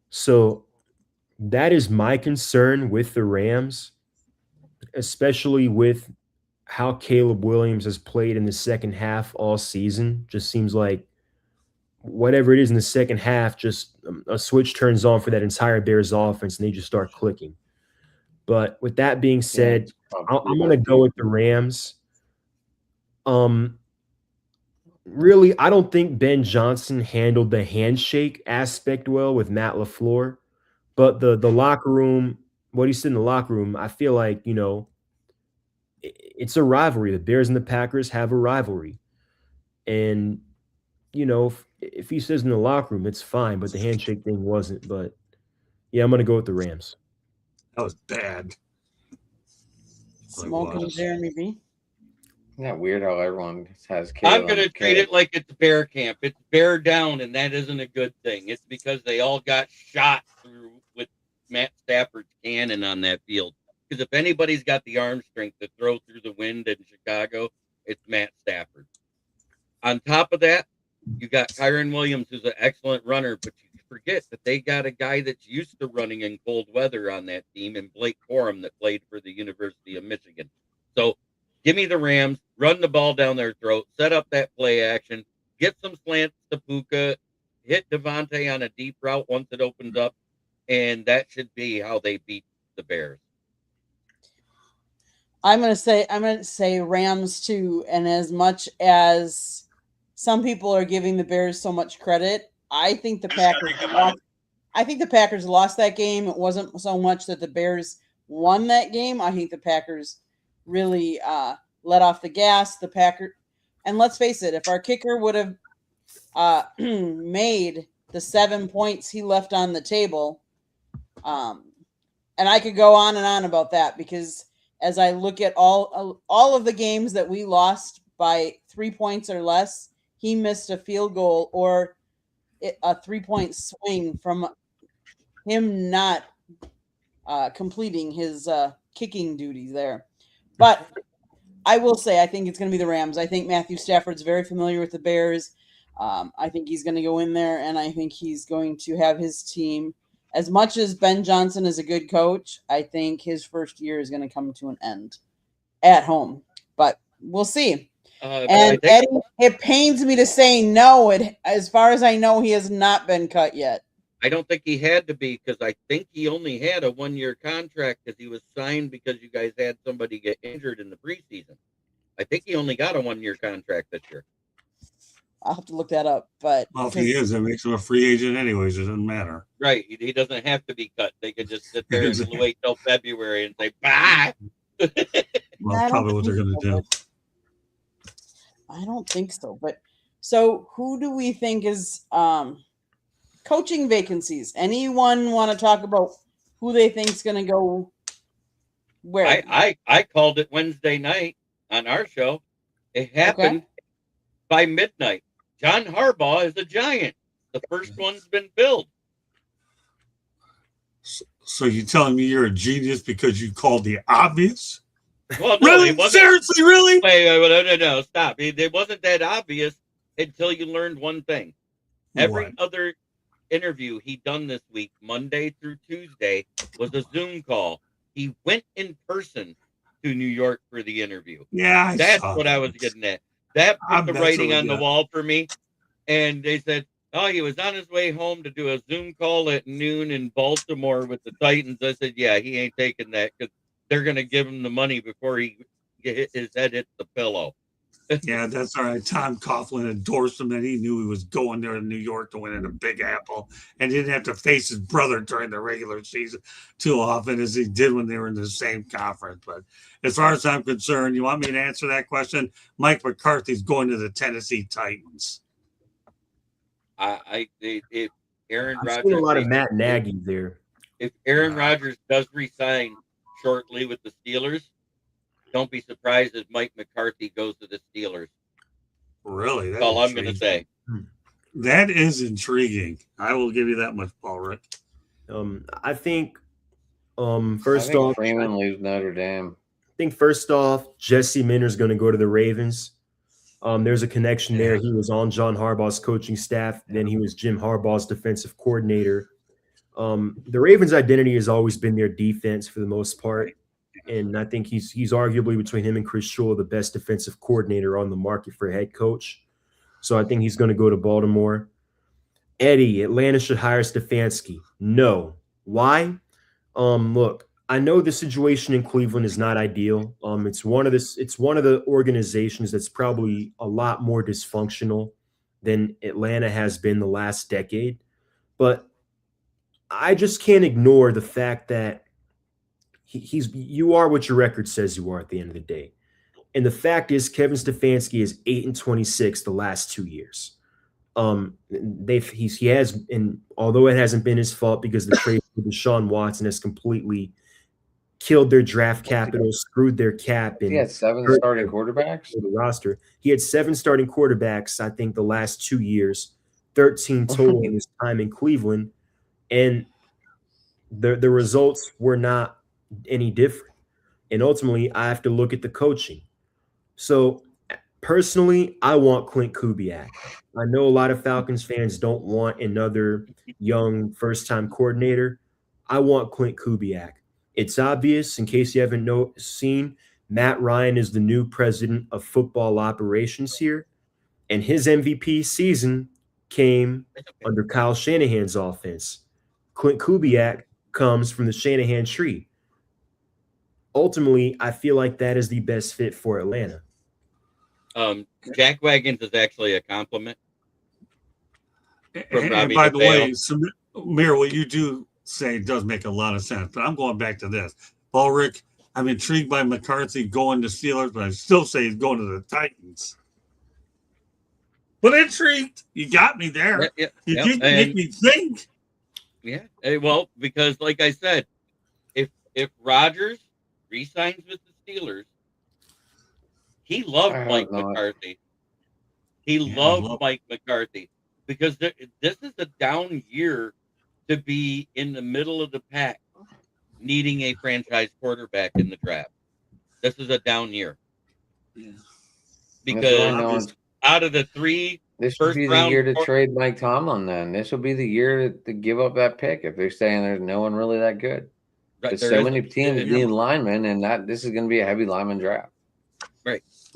So that is my concern with the Rams, especially with how Caleb Williams has played in the second half all season. Just seems like whatever it is in the second half, just a switch turns on for that entire Bears offense and they just start clicking. But with that being said, I'm going to go with the Rams. Really, I don't think Ben Johnson handled the handshake aspect well with Matt LaFleur. But the locker room, what he said in the locker room, I feel like, it's a rivalry. The Bears and the Packers have a rivalry. And, if he says in the locker room, it's fine, but the handshake thing wasn't. But, yeah, I'm going to go with the Rams. That was bad. Smoking Jeremy B. Isn't that weird how everyone has Caleb? I'm going to treat it like it's bear camp. It's bear down, and that isn't a good thing. It's because they all got shot through with Matt Stafford's cannon on that field. Because if anybody's got the arm strength to throw through the wind in Chicago, it's Matt Stafford. On top of that, you got Kyren Williams, who's an excellent runner, but you forget that they got a guy that's used to running in cold weather on that team, and Blake Corum that played for the University of Michigan. So give me the Rams, run the ball down their throat, set up that play action, get some slants to Puka, hit Devontae on a deep route once it opens up, and that should be how they beat the Bears. I'm gonna say Rams too. And as much as some people are giving the Bears so much credit, I think the Packers lost that game. It wasn't so much that the Bears won that game. I think the Packers really let off the gas. And let's face it, if our kicker would have made the 7 points he left on the table, and I could go on and on about that, because as I look at all of the games that we lost by 3 points or less, he missed a field goal or a 3-point swing from him not completing his kicking duties there. But I will say, I think it's going to be the Rams. I think Matthew Stafford's very familiar with the Bears. I think he's going to go in there, and I think he's going to have his team. As much as Ben Johnson is a good coach, I think his first year is going to come to an end at home. But we'll see. And Eddie, it pains me to say no. As far as I know, he has not been cut yet. I don't think he had to be, because I think he only had a 1-year contract because he was signed because you guys had somebody get injured in the preseason. I think he only got a 1-year contract this year. I'll have to look that up. But Well, if he is, it makes him a free agent anyways. It doesn't matter. Right. He doesn't have to be cut. They could just sit there and wait till February and say, bye. Well, that's probably what they're going to do. I don't think so. But so who do we think is coaching vacancies? Anyone want to talk about who they think is going to go where? I called it Wednesday night on our show. It happened by midnight. John Harbaugh is a Giant. The first one's been filled. So you're telling me you're a genius because you called the obvious? Well, no, really? Seriously, really? Wait, no, stop. It wasn't that obvious until you learned one thing. Every other interview he done this week, Monday through Tuesday, was a Zoom call. He went in person to New York for the interview. Yeah, that's what I was getting at. That put the writing on the wall for me. And they said, oh, he was on his way home to do a Zoom call at noon in Baltimore with the Titans. I said, yeah, he ain't taking that because they're going to give him the money before his head hits the pillow. Yeah, that's all right. Tom Coughlin endorsed him, and he knew he was going there to New York to win in the Big Apple, and didn't have to face his brother during the regular season too often as he did when they were in the same conference. But as far as I'm concerned, you want me to answer that question? Mike McCarthy's going to the Tennessee Titans. If Aaron I've Rodgers, seen a lot of Matt Nagy there. If Aaron Rodgers does resign shortly with the Steelers, don't be surprised if Mike McCarthy goes to the Steelers. Really? That's all I'm going to say. That is intriguing. I will give you that much, Paul Rick. I think first off, Freeman leaves Notre Dame. I think first off, Jesse Minter's going to go to the Ravens. There's a connection there. He was on John Harbaugh's coaching staff. Then he was Jim Harbaugh's defensive coordinator. The Ravens' identity has always been their defense for the most part. And I think he's arguably, between him and Chris Shula, the best defensive coordinator on the market for head coach. So I think he's going to go to Baltimore. Eddie, Atlanta should hire Stefanski. No. Why? Look, I know the situation in Cleveland is not ideal. It's one of the organizations that's probably a lot more dysfunctional than Atlanta has been the last decade. But I just can't ignore the fact that you are what your record says you are at the end of the day. And the fact is, Kevin Stefanski is 8-26 the last 2 years. He has, and although it hasn't been his fault because the trade for Deshaun Watson has completely killed their draft capital, screwed their cap, and he had 7 starting quarterbacks. The roster. He had 7 starting quarterbacks, I think, the last 2 years, 13 total in his time in Cleveland, and the results were not any different. And ultimately, I have to look at the coaching. So personally, I want Clint Kubiak. I know a lot of Falcons fans don't want another young first-time coordinator. I want Clint Kubiak. It's obvious, in case you haven't seen, Matt Ryan is the new president of football operations here, and his MVP season came under Kyle Shanahan's offense. Clint Kubiak comes from the Shanahan tree. Ultimately, I feel like that is the best fit for Atlanta. Jack Wagons is actually a compliment. And by the way, Samir, what you do say does make a lot of sense. But I'm going back to this. Paul Rick, I'm intrigued by McCarthy going to Steelers, but I still say he's going to the Titans. But intrigued. You got me there. You did make me think. Yeah. Well, because like I said, if Rodgers re-signs with the Steelers, he loved Mike McCarthy. He loved Mike McCarthy because this is a down year to be in the middle of the pack, needing a franchise quarterback in the draft. This is a down year. Yeah. Because no one's- out of the three This should first be the round year to quar- trade Mike Tomlin. Then this will be the year to give up that pick if they're saying there's no one really that good. There's there so isn't. many teams Yeah. needing linemen, and that this is going to be a heavy lineman draft.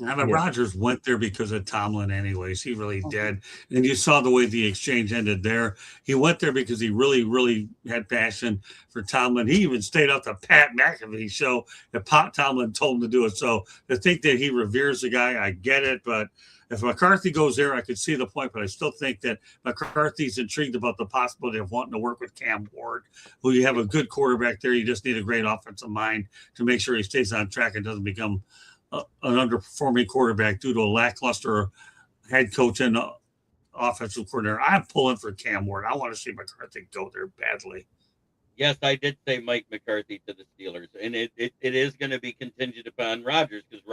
Yeah, but Yeah. Rodgers went there because of Tomlin, anyways. He really did. And you saw the way the exchange ended there. He went there because he really, really had passion for Tomlin. He even stayed up the Pat McAfee show that Pat Tomlin told him to do it. So to think that he reveres the guy, I get it. But if McCarthy goes there, I could see the point. But I still think that McCarthy's intrigued about the possibility of wanting to work with Cam Ward, who you have a good quarterback there. You just need a great offensive mind to make sure he stays on track and doesn't become an underperforming quarterback due to a lackluster head coach and offensive coordinator. I'm pulling for Cam Ward. I want to see McCarthy go there badly. Yes, I did say Mike McCarthy to the Steelers, and it is going to be contingent upon Rodgers, because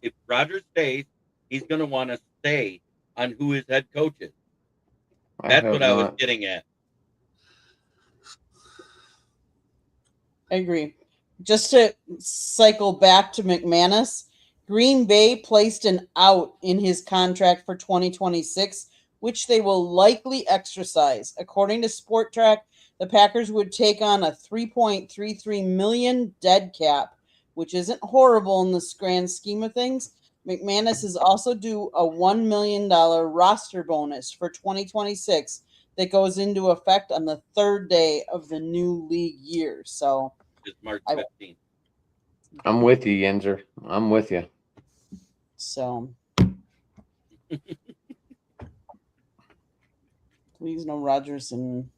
if Rodgers stays, he's going to want to stay on who his head coach is. That's what I was getting at. I agree. Just to cycle back to McManus, Green Bay placed an out in his contract for 2026, which they will likely exercise. According to Sport Track, the Packers would take on a $3.33 million dead cap, which isn't horrible in the grand scheme of things. McManus is also due a $1 million roster bonus for 2026 that goes into effect on the third day of the new league year. So It's March 15th. I'm with you, Yenzer. I'm with you. So please no Rodgers and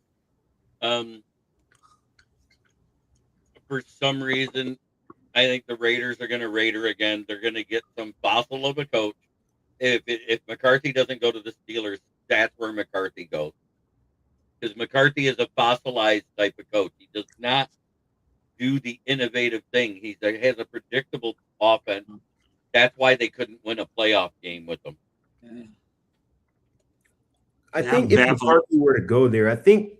For some reason, I think the Raiders are going to Raider again. They're going to get some fossil of a coach. If McCarthy doesn't go to the Steelers, that's where McCarthy goes. Because McCarthy is a fossilized type of coach. He does not do the innovative thing. He has a predictable offense. That's why they couldn't win a playoff game with him. I Yeah, think I'm if baffled. McCarthy were to go there, I think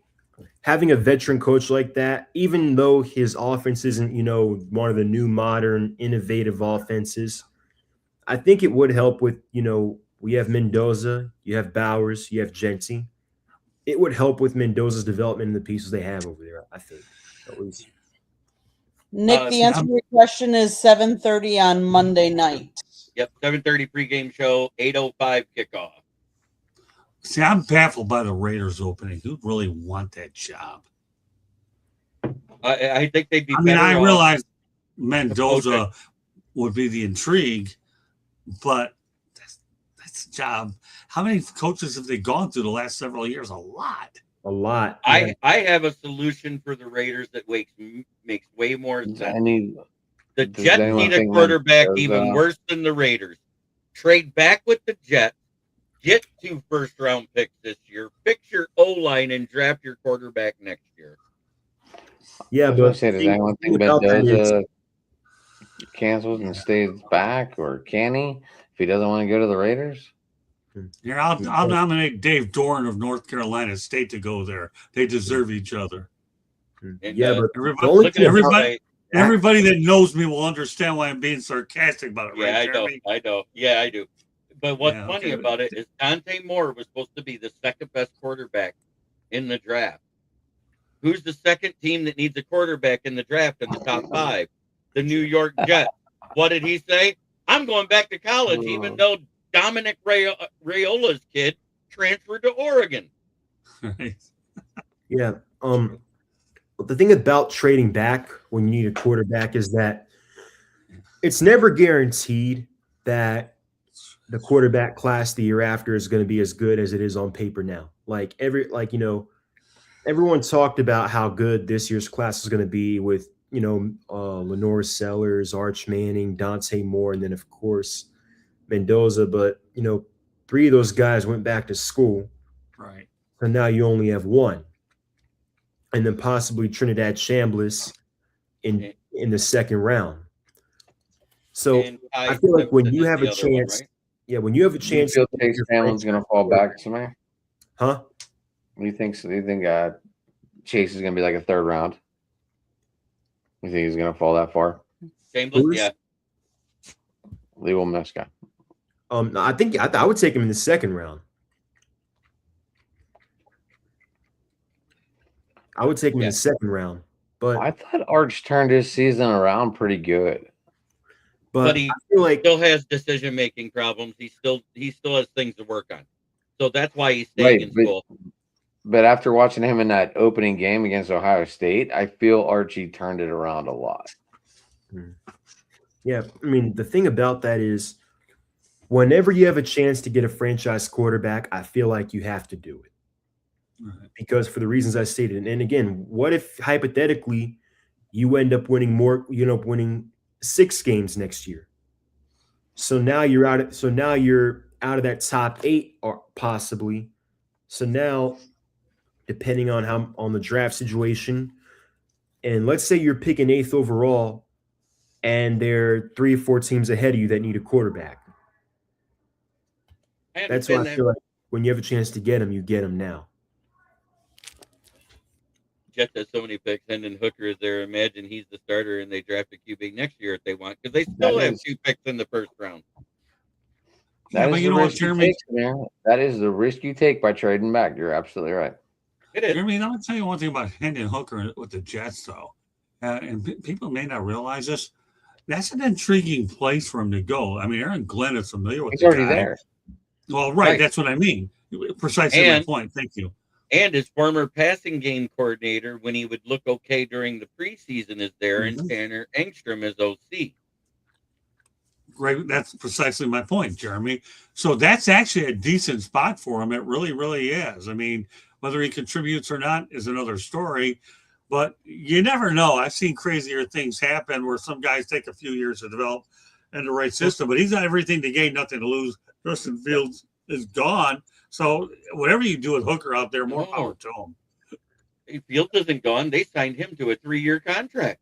having a veteran coach like that, even though his offense isn't, one of the new modern innovative offenses, I think it would help with, we have Mendoza, you have Bowers, you have Jency. It would help with Mendoza's development and the pieces they have over there, I think. At least. Nick, the answer to your question is 7:30 on Monday night. Yep, 7:30 pregame show, 8:05 kickoff. See, I'm baffled by the Raiders opening. Who'd really want that job? I think they'd be. I mean, better I off- realize Mendoza would be the intrigue, but that's a job. How many coaches have they gone through the last several years? A lot. A lot. I have a solution for the Raiders that makes way more sense. The does Jets anyone need a think quarterback Mendoza- even worse than the Raiders. Trade back with the Jets, get 2 first-round picks this year, fix your O-line, and draft your quarterback next year. Yeah, I was gonna but say, does anyone think without that is- Mendoza cancels and stays back, or can he if he doesn't want to go to the Raiders? Here, I'll nominate Dave Doran of North Carolina State to go there. They deserve each other. And, yeah, but Everybody, the only Look at thing about- everybody. everybody that knows me will understand why I'm being sarcastic about it. Yeah, right, I know. Jeremy? I know. Yeah, I do. But what's Yeah, funny okay. about it is Dante Moore was supposed to be the second best quarterback in the draft. Who's the second team that needs a quarterback in the draft in the top 5? The New York Jets. What did he say? I'm going back to college, even though Dominic Raiola's kid transferred to Oregon. Right. Yeah. But the thing about trading back when you need a quarterback is that it's never guaranteed that the quarterback class the year after is going to be as good as it is on paper now. Everyone talked about how good this year's class is going to be with, Lenore Sellers, Arch Manning, Dante Moore, and then of course Mendoza. But, 3 of those guys went back to school. Right. And now you only have 1. And then possibly Trinidad Chambliss in the second round. So And I feel like when Simpson you is have the a other one, chance, right? yeah, when you have a Do you chance, feel Chase Hamlin's going to fall back to me? huh? Do you think Chase is going to be like a third round? You think he's going to fall that far? Shameless, Who's- yeah. Lee Will Miss guy. I think I would take him in the second round. I would take him in Yeah. the second round, but I thought Arch turned his season around pretty good. But I he feel like still has decision-making problems. He still has things to work on. So that's why he's staying in school. But after watching him in that opening game against Ohio State, I feel Archie turned it around a lot. yeah, I mean the thing about that is whenever you have a chance to get a franchise quarterback, I feel like you have to do it. Right. Because for the reasons I stated. And again, what if hypothetically you end up winning more, you end up winning 6 games next year? So now you're out of that top 8 or possibly. So now, depending on the draft situation, and let's say you're picking 8th overall and there are 3 or 4 teams ahead of you that need a quarterback. I That's why understand I that. feel like when you have a chance to get him, you get him now. Jets has so many picks. Hendon Hooker is there. Imagine he's the starter and they draft a QB next year if they want, because they still have 2 picks in the first round. Yeah, but you know what, Jeremy? That is the risk you take by trading back. You're absolutely right. It is. Jeremy, I'm going to tell you one thing about Hendon Hooker with the Jets, though. And people may not realize this. That's an intriguing place for him to go. I mean, Aaron Glenn is familiar with He's the already guy. there. Well, right. Right. That's what I mean. Precisely my And- point. Thank you. And his former passing game coordinator, when he would look okay during the preseason, is there, and Tanner Engstrom is OC. Right. That's precisely my point, Jeremy. So that's actually a decent spot for him. It really, really is. I mean, whether he contributes or not is another story, but you never know. I've seen crazier things happen where some guys take a few years to develop in the right system, but he's got everything to gain, nothing to lose. Justin Fields is gone. So whatever you do with Hooker out there, more power to him. Fields isn't gone. They signed him to a 3-year contract.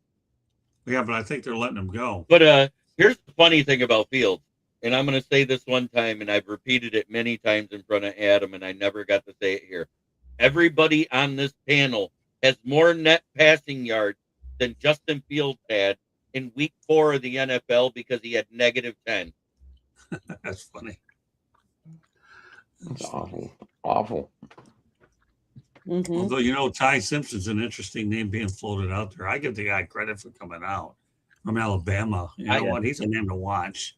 Yeah, but I think they're letting him go. But here's the funny thing about Fields, and I'm going to say this one time, and I've repeated it many times in front of Adam, and I never got to say it here. Everybody on this panel has more net passing yards than Justin Fields had in week 4 of the NFL because he had -10. That's funny. It's awful. Awful. Mhm. Although, you know, Ty Simpson's an interesting name being floated out there. I give the guy credit for coming out from Alabama. You know what? He's a name to watch.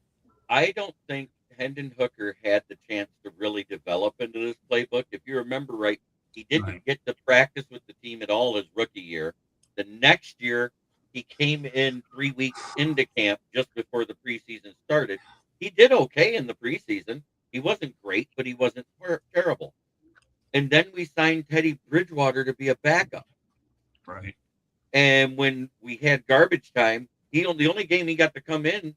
I don't think Hendon Hooker had the chance to really develop into this playbook. If you remember right, he didn't get to practice with the team at all his rookie year. The next year, he came in 3 weeks into camp just before the preseason started. He did okay in the preseason. He wasn't great, but he wasn't terrible. And then we signed Teddy Bridgewater to be a backup. Right. And when we had garbage time, the only game he got to come in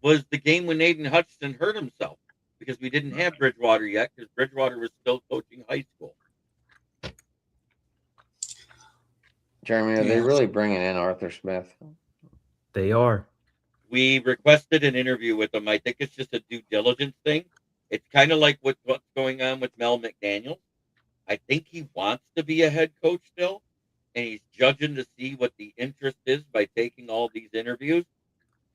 was the game when Aiden Hutchinson hurt himself because we didn't have Bridgewater yet because Bridgewater was still coaching high school. Jeremy, are they really bringing in Arthur Smith? They are. We requested an interview with him. I think it's just a due diligence thing. It's kind of like what's going on with Mel McDaniel. I think he wants to be a head coach still, and he's judging to see what the interest is by taking all these interviews.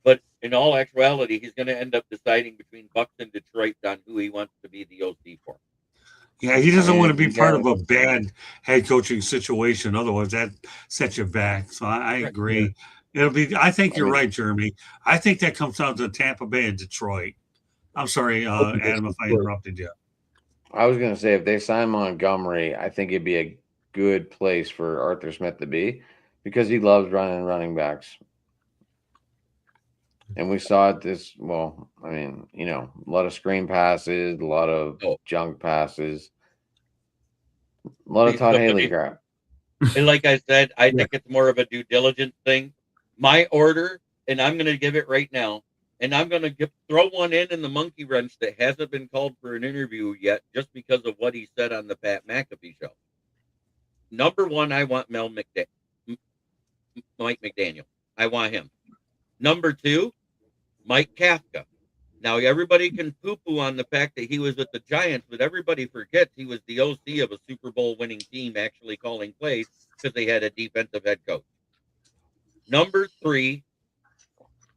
But in all actuality, he's going to end up deciding between Bucks and Detroit on who he wants to be the OC for. Yeah, he doesn't want to be part of a bad head coaching situation. Otherwise, that sets you back. So I agree. It'll be. I think you're right, Jeremy. I think that comes down to Tampa Bay and Detroit. I'm sorry, Adam, if I interrupted you. I was going to say, if they sign Montgomery, I think it'd be a good place for Arthur Smith to be because he loves running backs. And we saw it a lot of screen passes, a lot of junk passes, a lot of Todd Haley crap. And like I said, I think it's more of a due diligence thing. My order, and I'm going to give it right now, and I'm going to throw one in the monkey wrench that hasn't been called for an interview yet just because of what he said on the Pat McAfee show. Number 1, I want Mike McDaniel. I want him. Number 2, Mike Kafka. Now everybody can poo-poo on the fact that he was with the Giants, but everybody forgets he was the OC of a Super Bowl winning team actually calling plays because they had a defensive head coach. Number 3,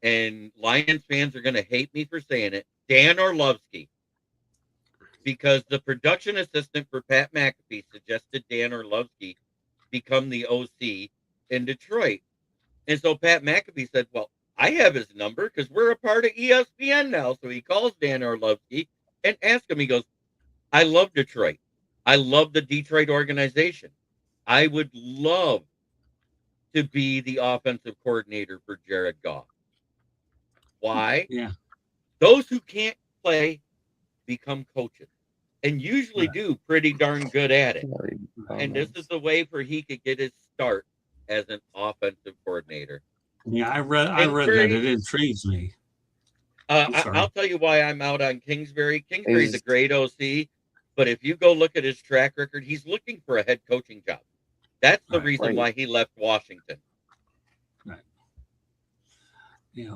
and Lions fans are going to hate me for saying it, Dan Orlovsky. Because the production assistant for Pat McAfee suggested Dan Orlovsky become the OC in Detroit. And so Pat McAfee said, well, I have his number because we're a part of ESPN now. So he calls Dan Orlovsky and asks him, he goes, I love Detroit. I love the Detroit organization. I would love to be the offensive coordinator for Jared Goff. Why? Yeah. Those who can't play become coaches and usually do pretty darn good at it. And this is the way for he could get his start as an offensive coordinator. Yeah, I read that. It intrigues me. I'll tell you why I'm out on Kingsbury. Kingsbury's a great OC, but if you go look at his track record, he's looking for a head coaching job. That's the reason why he left Washington. Right. Yeah.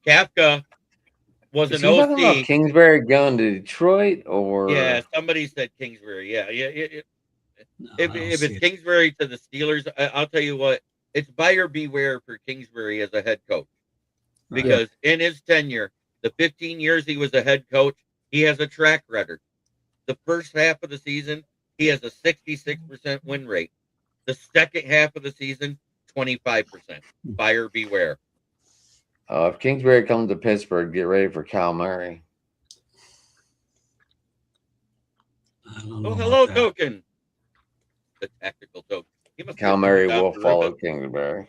Kafka was Is an he talking about OC. Kingsbury going to Detroit, or Yeah, somebody said Kingsbury. Yeah. No, If it's Kingsbury to the Steelers, I'll tell you what, it's buyer beware for Kingsbury as a head coach. Because in his tenure, the 15 years he was a head coach, he has a track record. The first half of the season, he has a 66% win rate. The second half of the season, 25%. Buyer beware. if Kingsbury comes to Pittsburgh, get ready for Cal Murray. Oh, hello, Token. The tactical token. Cal Murray will follow Kingsbury.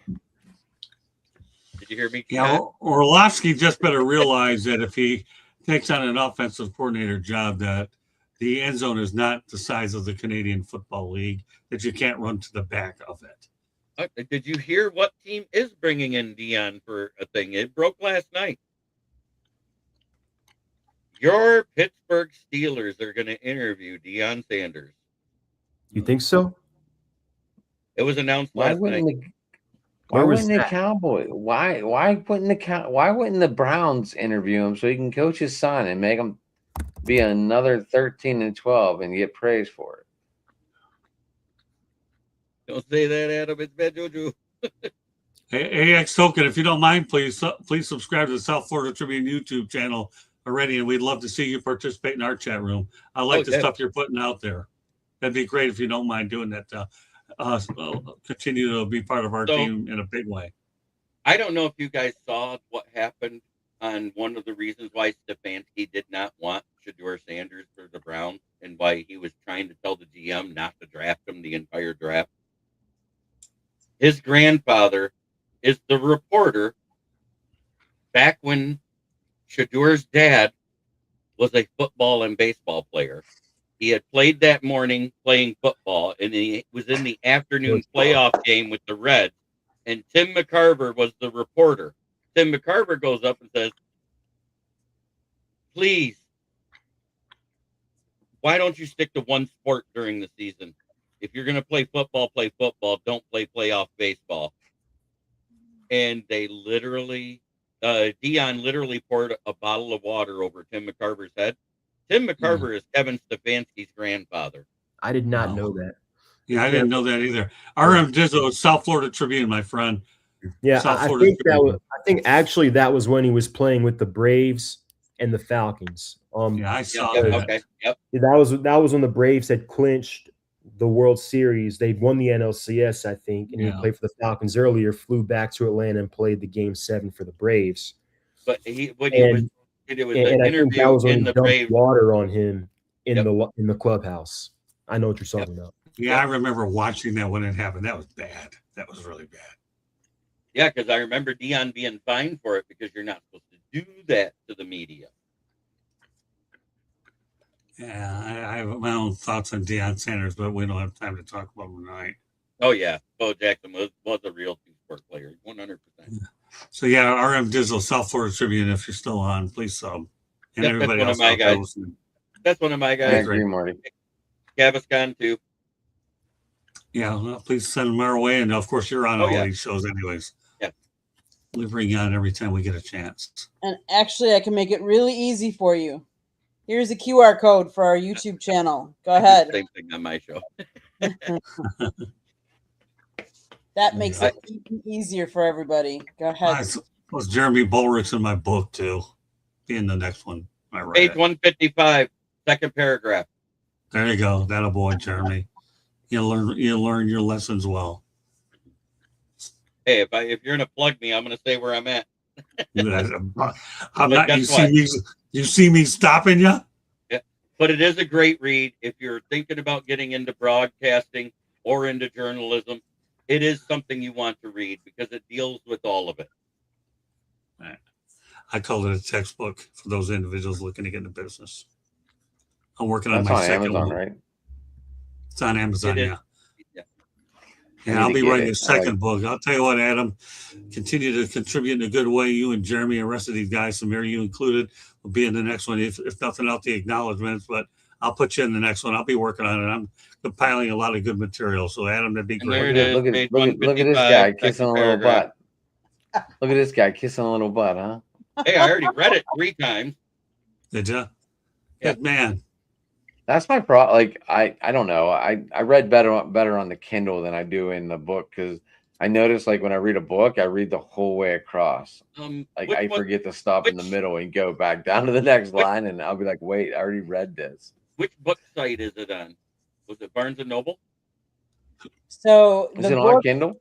Did you hear me? Yeah, Orlovsky just better realize that if he takes on an offensive coordinator job, that the end zone is not the size of the Canadian Football League, that you can't run to the back of it. Did you hear what team is bringing in Dion for a thing? It broke last night. Your Pittsburgh Steelers are going to interview Deion Sanders. You think so? It was announced last night. Why wouldn't the Cowboys? Why wouldn't the Browns interview him so he can coach his son and make him be another 13-12 and get praise for it? Don't say that, Adam. It's bad juju. Hey, AX Token, if you don't mind, please subscribe to the South Florida Tribune YouTube channel already, and we'd love to see you participate in our chat room. I like the stuff you're putting out there. That'd be great if you don't mind doing that. Continue to be part of our team in a big way. I don't know if you guys saw what happened on one of the reasons why Stefanski did not want Shedeur Sanders for the Browns and why he was trying to tell the GM not to draft him the entire draft. His grandfather is the reporter back when Shedeur's dad was a football and baseball player. He had played that morning playing football, and he was in the afternoon playoff game with the Reds, and Tim McCarver was the reporter. Tim McCarver goes up and says, please, why don't you stick to one sport during the season? If you're going to play football, don't play playoff baseball. And they literally, Dion literally poured a bottle of water over Tim McCarver's head. Tim McCarver is Kevin Stefanski's grandfather. I did not know that. Yeah, I didn't know that either. RM Dizzo, South Florida Tribune, my friend. Yeah, I think actually that was when he was playing with the Braves and the Falcons. Yeah, I saw that. Okay. Yep. That was when the Braves had clinched the World Series. They'd won the NLCS, I think, and he played for the Falcons earlier, flew back to Atlanta and played the Game 7 for the Braves. But it was an interview in the Braves. Water on him in the clubhouse. I know what you're talking about. Yeah, I remember watching that when it happened. That was bad. That was really bad. Yeah, because I remember Dion being fined for it because you're not supposed to do that to the media. Yeah, I have my own thoughts on Deion Sanders, but we don't have time to talk about him tonight. Oh, yeah. Bo Jackson was a real two-sport player, 100%. So, yeah, RM Dizzle, South Florida Tribune, if you're still on, please sub. And everybody that's else. One of my guys. That's one of my guys. I agree, Marty. Gaviscon, too. Yeah, well, please send them our way. And, of course, you're on all these shows anyways. Yeah. We bring you on every time we get a chance. And actually, I can make it really easy for you. Here's a QR code for our YouTube channel. Go I do ahead. the same thing on my show. That makes it even easier for everybody. Go ahead. Was Jeremy Bullrich in my book too? Be in the next one. I read Page it. 155, second paragraph. There you go. That boy, Jeremy. You'll learn your lessons well. Hey, if you're gonna plug me, I'm gonna say where I'm at. I'm But not. guess You see me stopping you. But it is a great read if you're thinking about getting into broadcasting or into journalism. It is something you want to read because it deals with all of it. I call it a textbook for those individuals looking to get into business. I'm working on That's my on second Amazon, one. right? It's on Amazon, It is. yeah. Yeah. And I I'll need be to get writing it. a second book. I'll tell you what, Adam, continue to contribute in a good way. You and Jeremy and the rest of these guys, Samir, you included, will be in the next one. If nothing else, the acknowledgments, but I'll put you in the next one. I'll be working on it. I'm compiling a lot of good material. So, Adam, that'd be And great. there it is. Look at Page look at this 155, guy kissing second a little paragraph. butt. Look at this guy kissing a little butt, huh? Hey, I already read it 3 times. Did you? Yeah. Good man. That's my problem. Like I don't know. I read better on the Kindle than I do in the book because I notice like when I read a book, I read the whole way across. Like Which I one- forget to stop in the which- middle and go back down to the next line, and I'll be like, wait, I already read this. Which book site is it on? Was it Barnes and Noble? So Is it on Kindle?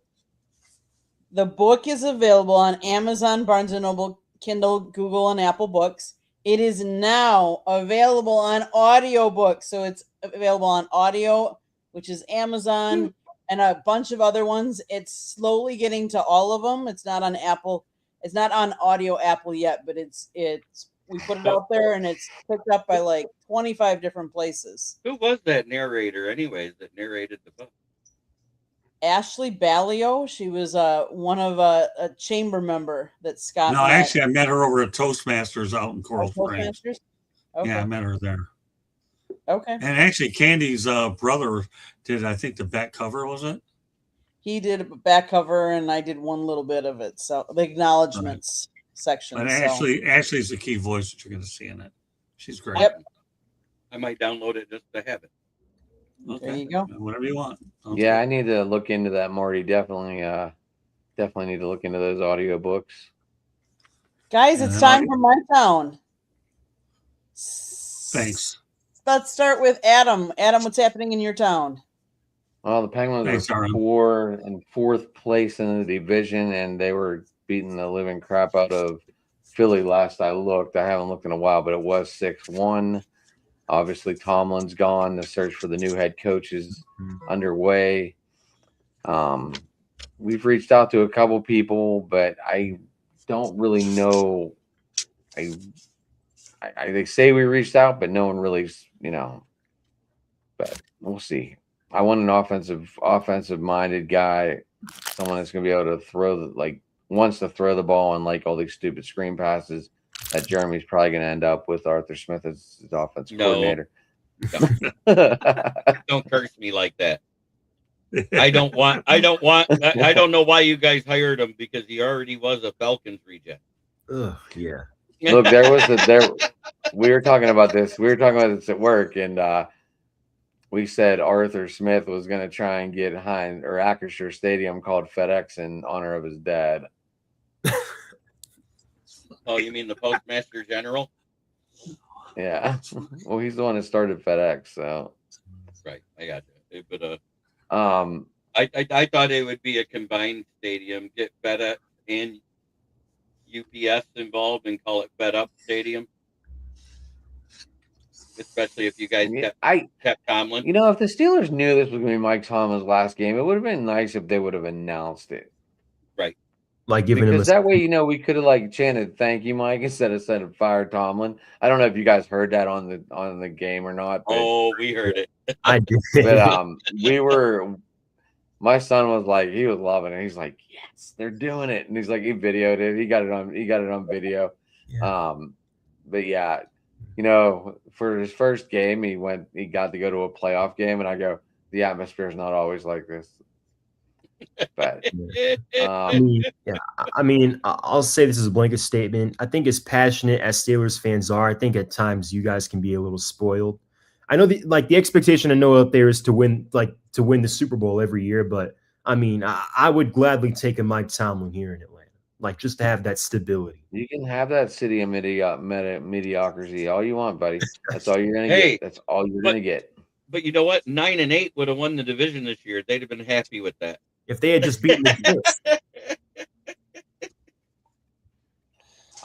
the book is available on Amazon, Barnes and Noble, Kindle, Google, and Apple Books. It is now available on audiobooks. So it's available on audio, which is Amazon and a bunch of other ones. It's slowly getting to all of them. It's not on Apple. It's not on audio Apple yet, but it's we put it out there and it's picked up by like 25 different places. Who was that narrator, anyways, that narrated the book? Ashley Ballio, she was one of a chamber member that Scott No, met. actually, I met her over at Toastmasters out in Coral Oh, Springs. Toastmasters? Okay. Yeah, I met her there. Okay. And actually, Candy's brother did, I think, the back cover, was it? He did a back cover and I did one little bit of it. So the acknowledgments section. But so. Ashley's the key voice that you're going to see in it. She's great. Yep. I might download it just to have it. Okay. There you go. Whatever you want. Sounds Yeah, good. I need to look into that, Marty. Definitely need to look into those audiobooks. Guys, it's Yeah. time for my town. Thanks. Let's start with Adam. Adam, what's happening in your town? Well, the Penguins Thanks, are Aaron. fourth place in the division, and they were beating the living crap out of Philly last I looked. I haven't looked in a while, but it was 6-1. Obviously, Tomlin's gone. The search for the new head coach is underway. We've reached out to a couple people, but I don't really know. They say we reached out, but no one really, but we'll see. I want an offensive minded guy, someone that's going to be able to wants to throw the ball and like all these stupid screen passes that Jeremy's probably going to end up with Arthur Smith as his offensive coordinator. Don't curse me like that. I don't know why you guys hired him because he already was a Falcons reject. Ugh, yeah. Look, we were talking about this. We were talking about this at work, and we said Arthur Smith was going to try and get Acrisure Stadium called FedEx in honor of his dad. Oh, you mean the Postmaster General? Yeah. Well, he's the one that started FedEx, so. Right, I got you. But I thought it would be a combined stadium, get FedEx and UPS involved and call it Fed Up Stadium. Especially if you guys kept Tomlin. If the Steelers knew this was going to be Mike Tomlin's last game, it would have been nice if they would have announced it. Right. Like giving him Because that way, we could have chanted "Thank you, Mike" instead of saying "Fire Tomlin." I don't know if you guys heard that on the game or not. But, We heard it. I did. But my son was like, he was loving it. He's like, yes, they're doing it, and he's like, he videoed it. He got it on video. Yeah. But yeah, for his first game, he got to go to a playoff game, and I go, the atmosphere is not always like this. But I mean, I'll say this as a blanket statement. I think as passionate as Steelers fans are, I think at times you guys can be a little spoiled. I know the expectation I know out there is to win the Super Bowl every year, but I mean, I would gladly take a Mike Tomlin here in Atlanta, like just to have that stability. you can have that city of mediocrity all you want, buddy. That's all you're gonna Hey, get. That's all you're but- gonna get. But you know what? 9-8 would have won the division this year. They'd have been happy with that. If they had just beaten the Jets.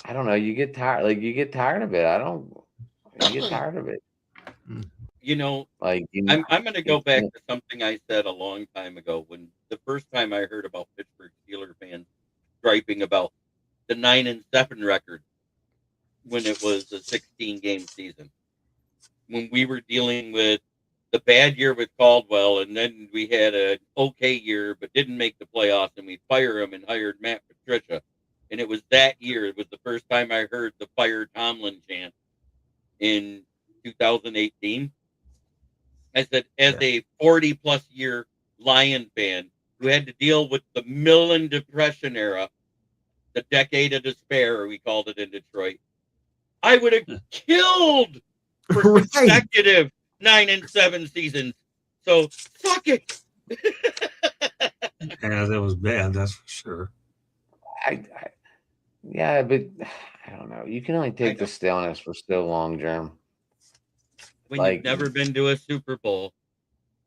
I don't know. You get tired. Like you get tired of it. You get tired of it. You know, Like I'm going to go back to something I said a long time ago when the first time I heard about Pittsburgh Steelers fans griping about the 9-7 record when it was a 16-game season. When we were dealing with the bad year with Caldwell, and then we had an okay year but didn't make the playoffs, and we fired him and hired Matt Patricia. And it was that year. It was the first time I heard the fire Tomlin chant in 2018. I said, as a 40-plus year Lion fan who had to deal with the Millen Depression era, the decade of despair, we called it in Detroit, I would have killed for Right. consecutive 9-7 seasons. So fuck it. Yeah, that was bad. That's for sure. yeah, but I don't know. You can only take the staleness for so long, Germ. When Like- you've never been to a Super Bowl,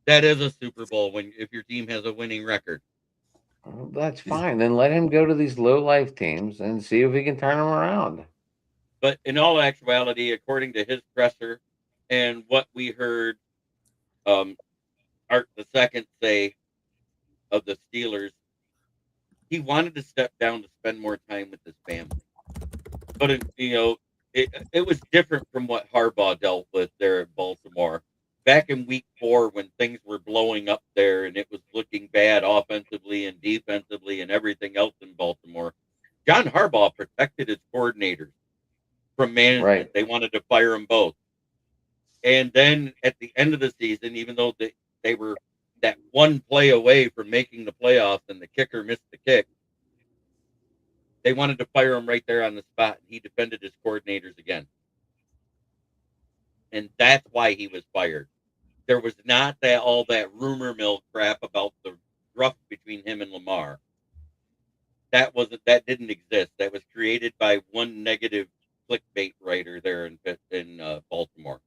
that is a Super Bowl if your team has a winning record. Well, that's fine. Then let him go to these low life teams and see if he can turn them around. But in all actuality, according to his presser and what we heard Art II say of the Steelers, he wanted to step down to spend more time with his family. But it was different from what Harbaugh dealt with there at Baltimore. Back in week 4 when things were blowing up there and it was looking bad offensively and defensively and everything else in Baltimore, John Harbaugh protected his coordinators from management. Right. They wanted to fire them both. And then at the end of the season, even though they were that one play away from making the playoffs and the kicker missed the kick, they wanted to fire him right there on the spot. And he defended his coordinators again. And that's why he was fired. There was not all that rumor mill crap about the rough between him and Lamar. That didn't exist. That was created by one negative clickbait writer there in Baltimore.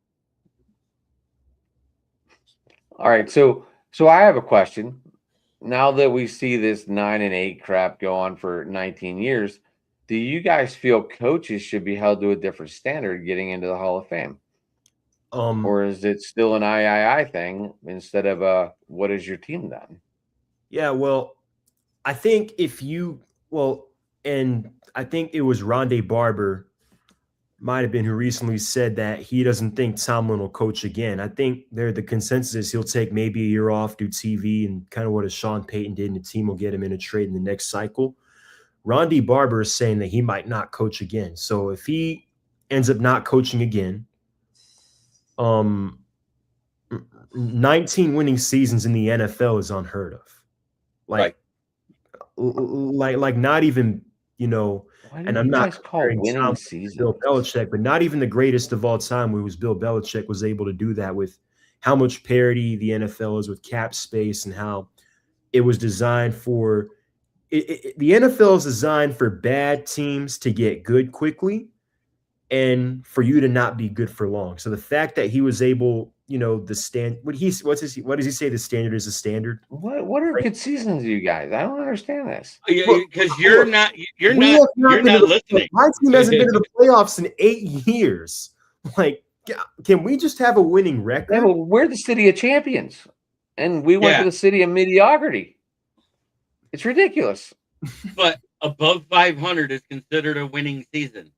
All right, so I have a question. Now that we see this 9-8 crap go on for 19 years, do you guys feel coaches should be held to a different standard getting into the Hall of Fame? Or is it still an I thing instead of a what has your team done? Yeah, well, I think and I think it was Rondé Barber might have been who recently said that he doesn't think Tomlin will coach again. I think the consensus is he'll take maybe a year off, do TV, and kind of what a Sean Payton did, and the team will get him in a trade in the next cycle. Rondé Barber is saying that he might not coach again. So if he ends up not coaching again, 19 winning seasons in the NFL is unheard of. Like not even, and I'm not call winning seasons Bill Belichick, but not even the greatest of all time, who was Bill Belichick, was able to do that with how much parity the NFL is with cap space and how it was designed for the NFL is designed for bad teams to get good quickly and for you to not be good for long. So the fact that he was able, what does he say the standard is a standard? What are good seasons, you guys? I don't understand this. Because you're not listening. My team hasn't been to the playoffs in 8 years. Like, can we just have a winning record? Yeah, well, we're the city of champions, and we went to the city of mediocrity. It's ridiculous. But above 500 is considered a winning season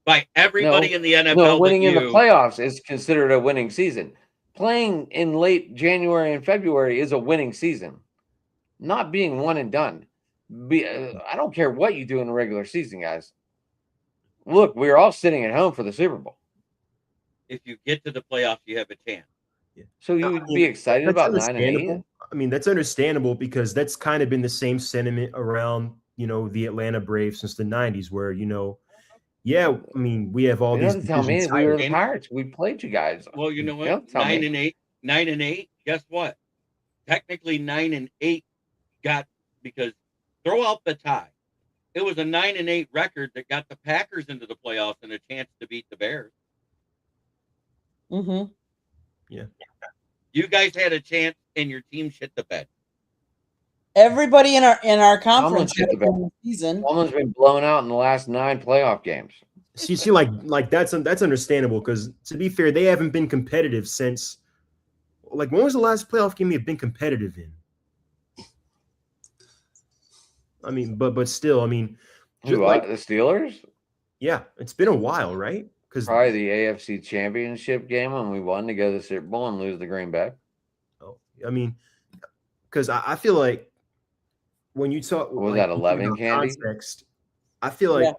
by everybody in the NFL. No, winning in the playoffs is considered a winning season. Playing in late January and February is a winning season. Not being one and done. I don't care what you do in the regular season, guys. Look, we're all sitting at home for the Super Bowl. If you get to the playoffs, you have a chance. So you would be excited about 9-8? I mean, that's understandable because that's kind of been the same sentiment around, the Atlanta Braves since the 90s, where, yeah, I mean, we have all You these don't tell me division we were titles. the Pirates. We played you guys. Well, you know You what? don't tell me. 9-8. Guess what? Technically, 9-8 got because throw out the tie. It was a 9-8 record that got the Packers into the playoffs and a chance to beat the Bears. Mm-hmm. Yeah. You guys had a chance, and your team shit the bed. Everybody in our conference shit had the a bed. good season. Almost been blown out in the last 9 playoff games. See, like that's understandable because to be fair, they haven't been competitive since. Like, when was the last playoff game you've been competitive in? I mean, but still, I mean, Who, like, the Steelers? yeah, it's been a while, right? Because Probably the AFC Championship game when we won to go to the Super Bowl and lose the Green Bay. I mean, because I feel like when you talk, What was like, that, 11, Candy? context, I feel like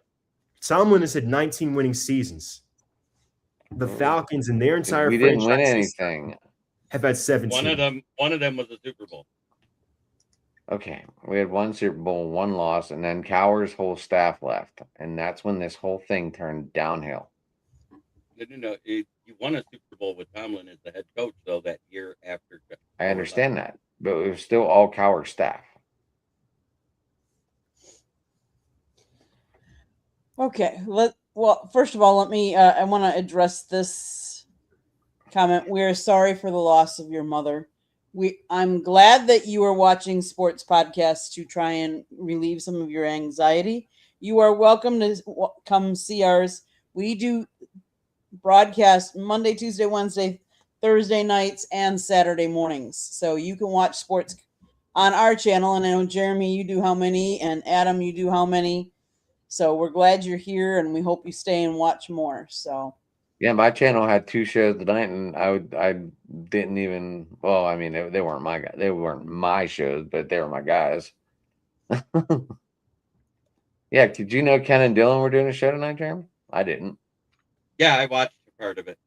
Tomlin has had 19 winning seasons. The Falcons and their entire We didn't win franchise anything. have had 17. One of them was a Super Bowl. Okay, we had 1 Super Bowl, 1 loss, and then Cowher's whole staff left, and that's when this whole thing turned downhill. No. You won a Super Bowl with Tomlin as the head coach, though, that year after. I understand that, but it was still all Cowher staff. Okay. Well, first of all, let me. I want to address this comment. We are sorry for the loss of your mother. I'm glad that you are watching sports podcasts to try and relieve some of your anxiety. You are welcome to come see ours. We do broadcast Monday, Tuesday, Wednesday, Thursday nights, and Saturday mornings. So you can watch sports on our channel. And I know, Jeremy, you do how many? And Adam, you do how many? So we're glad you're here, and we hope you stay and watch more. So yeah, my channel had 2 shows tonight, and I didn't even. Well, I mean, they weren't my guys. They weren't my shows, but they were my guys. Yeah, did you know Ken and Dylan were doing a show tonight, Jeremy? I didn't. Yeah, I watched part of it.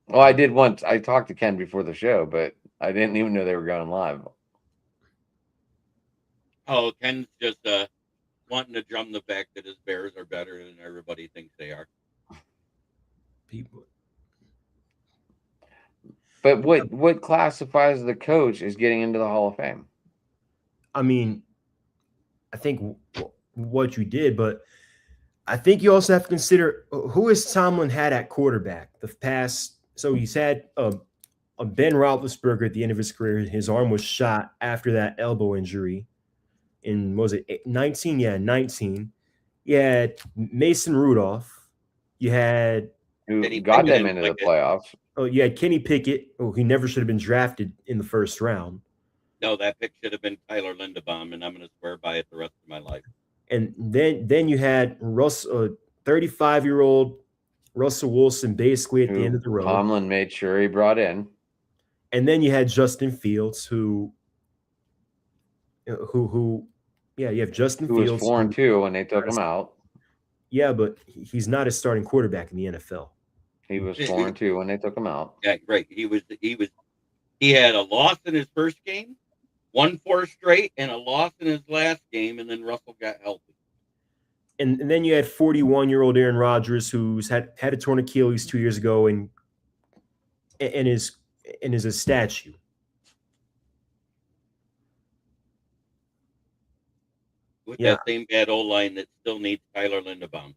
Well, I did once. I talked to Ken before the show, but I didn't even know they were going live. Oh, Ken's just wanting to drum the fact that his Bears are better than everybody thinks they are. People. But what classifies the coach as getting into the Hall of Fame? I mean, I think what you did, but I think you also have to consider who has Tomlin had at quarterback the past. So he's had a Ben Roethlisberger at the end of his career. His arm was shot after that elbow injury. In, was it 19? Yeah, 19. You had Mason Rudolph. You had Who Kenny got Pickett them and into the Pickett. playoffs? Oh, you had Kenny Pickett. Oh, he never should have been drafted in the first round. No, that pick should have been Tyler Linderbaum, and I'm going to swear by it the rest of my life. And then you had 35-year-old Russell Wilson basically at the end of the road. Tomlin made sure he brought in. And then you had Justin Fields, you have Justin Who Fields. was 4-2 when they took him out. Yeah, but he's not a starting quarterback in the NFL. He was 4-2 when they took him out. Yeah, right. He had a loss in his first game, won 4 straight, and a loss in his last game, and then Russell got healthy. And then you had 41-year-old Aaron Rodgers, who's had a torn Achilles 2 years ago and is a statue. With that same bad O-line that still needs Tyler Linderbaum.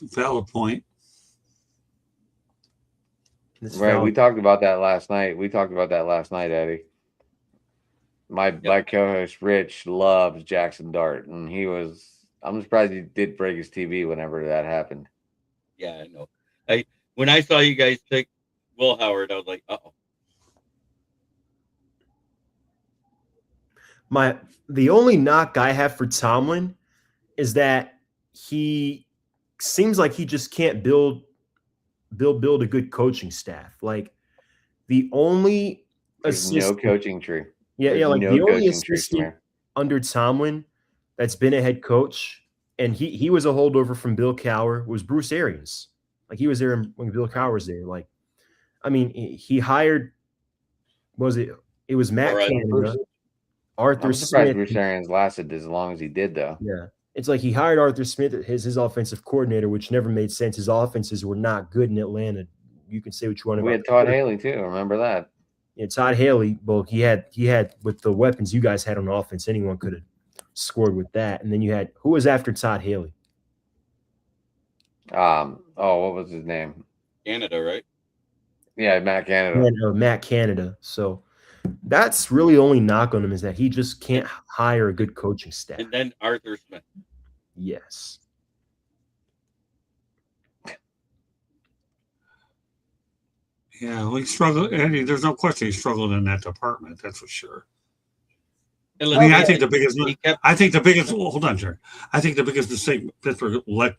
Valid point. Right. We talked about that last night. Eddie. My co-host Rich loves Jackson Dart, and I'm surprised he did break his TV whenever that happened. Yeah, I know. When I saw you guys take Will Howard, I was like, uh-oh. The only knock I have for Tomlin is that he seems like he just can't build a good coaching staff. Like the only no coaching tree. Yeah, like the only assistant under Tomlin that's been a head coach, and he was a holdover from Bill Cowher, was Bruce Arians. Like he was there when Bill Cowher was there. Like, I mean, he hired Was it? It was Matt Or, Canada, Arthur I'm surprised Smith. Bruce Arians lasted as long as he did, though. Yeah. It's like he hired Arthur Smith as his offensive coordinator, which never made sense. His offenses were not good in Atlanta. You can say what you want We about had Todd Haley too. Remember that? Yeah, Todd Haley. Well, he had with the weapons you guys had on offense, anyone could have scored with that. And then you had who was after Todd Haley? What was his name? Canada, right? Yeah, Matt Canada. Matt Canada. So that's really the only knock on him is that he just can't hire a good coaching staff. And then Arthur Smith. Yes. Yeah, well, he struggled. Eddie, there's no question he struggled in that department. That's for sure. And I mean, I listen, think the biggest. he kept I think the biggest. Well, hold on, Jerry. I think the biggest mistake Pittsburgh let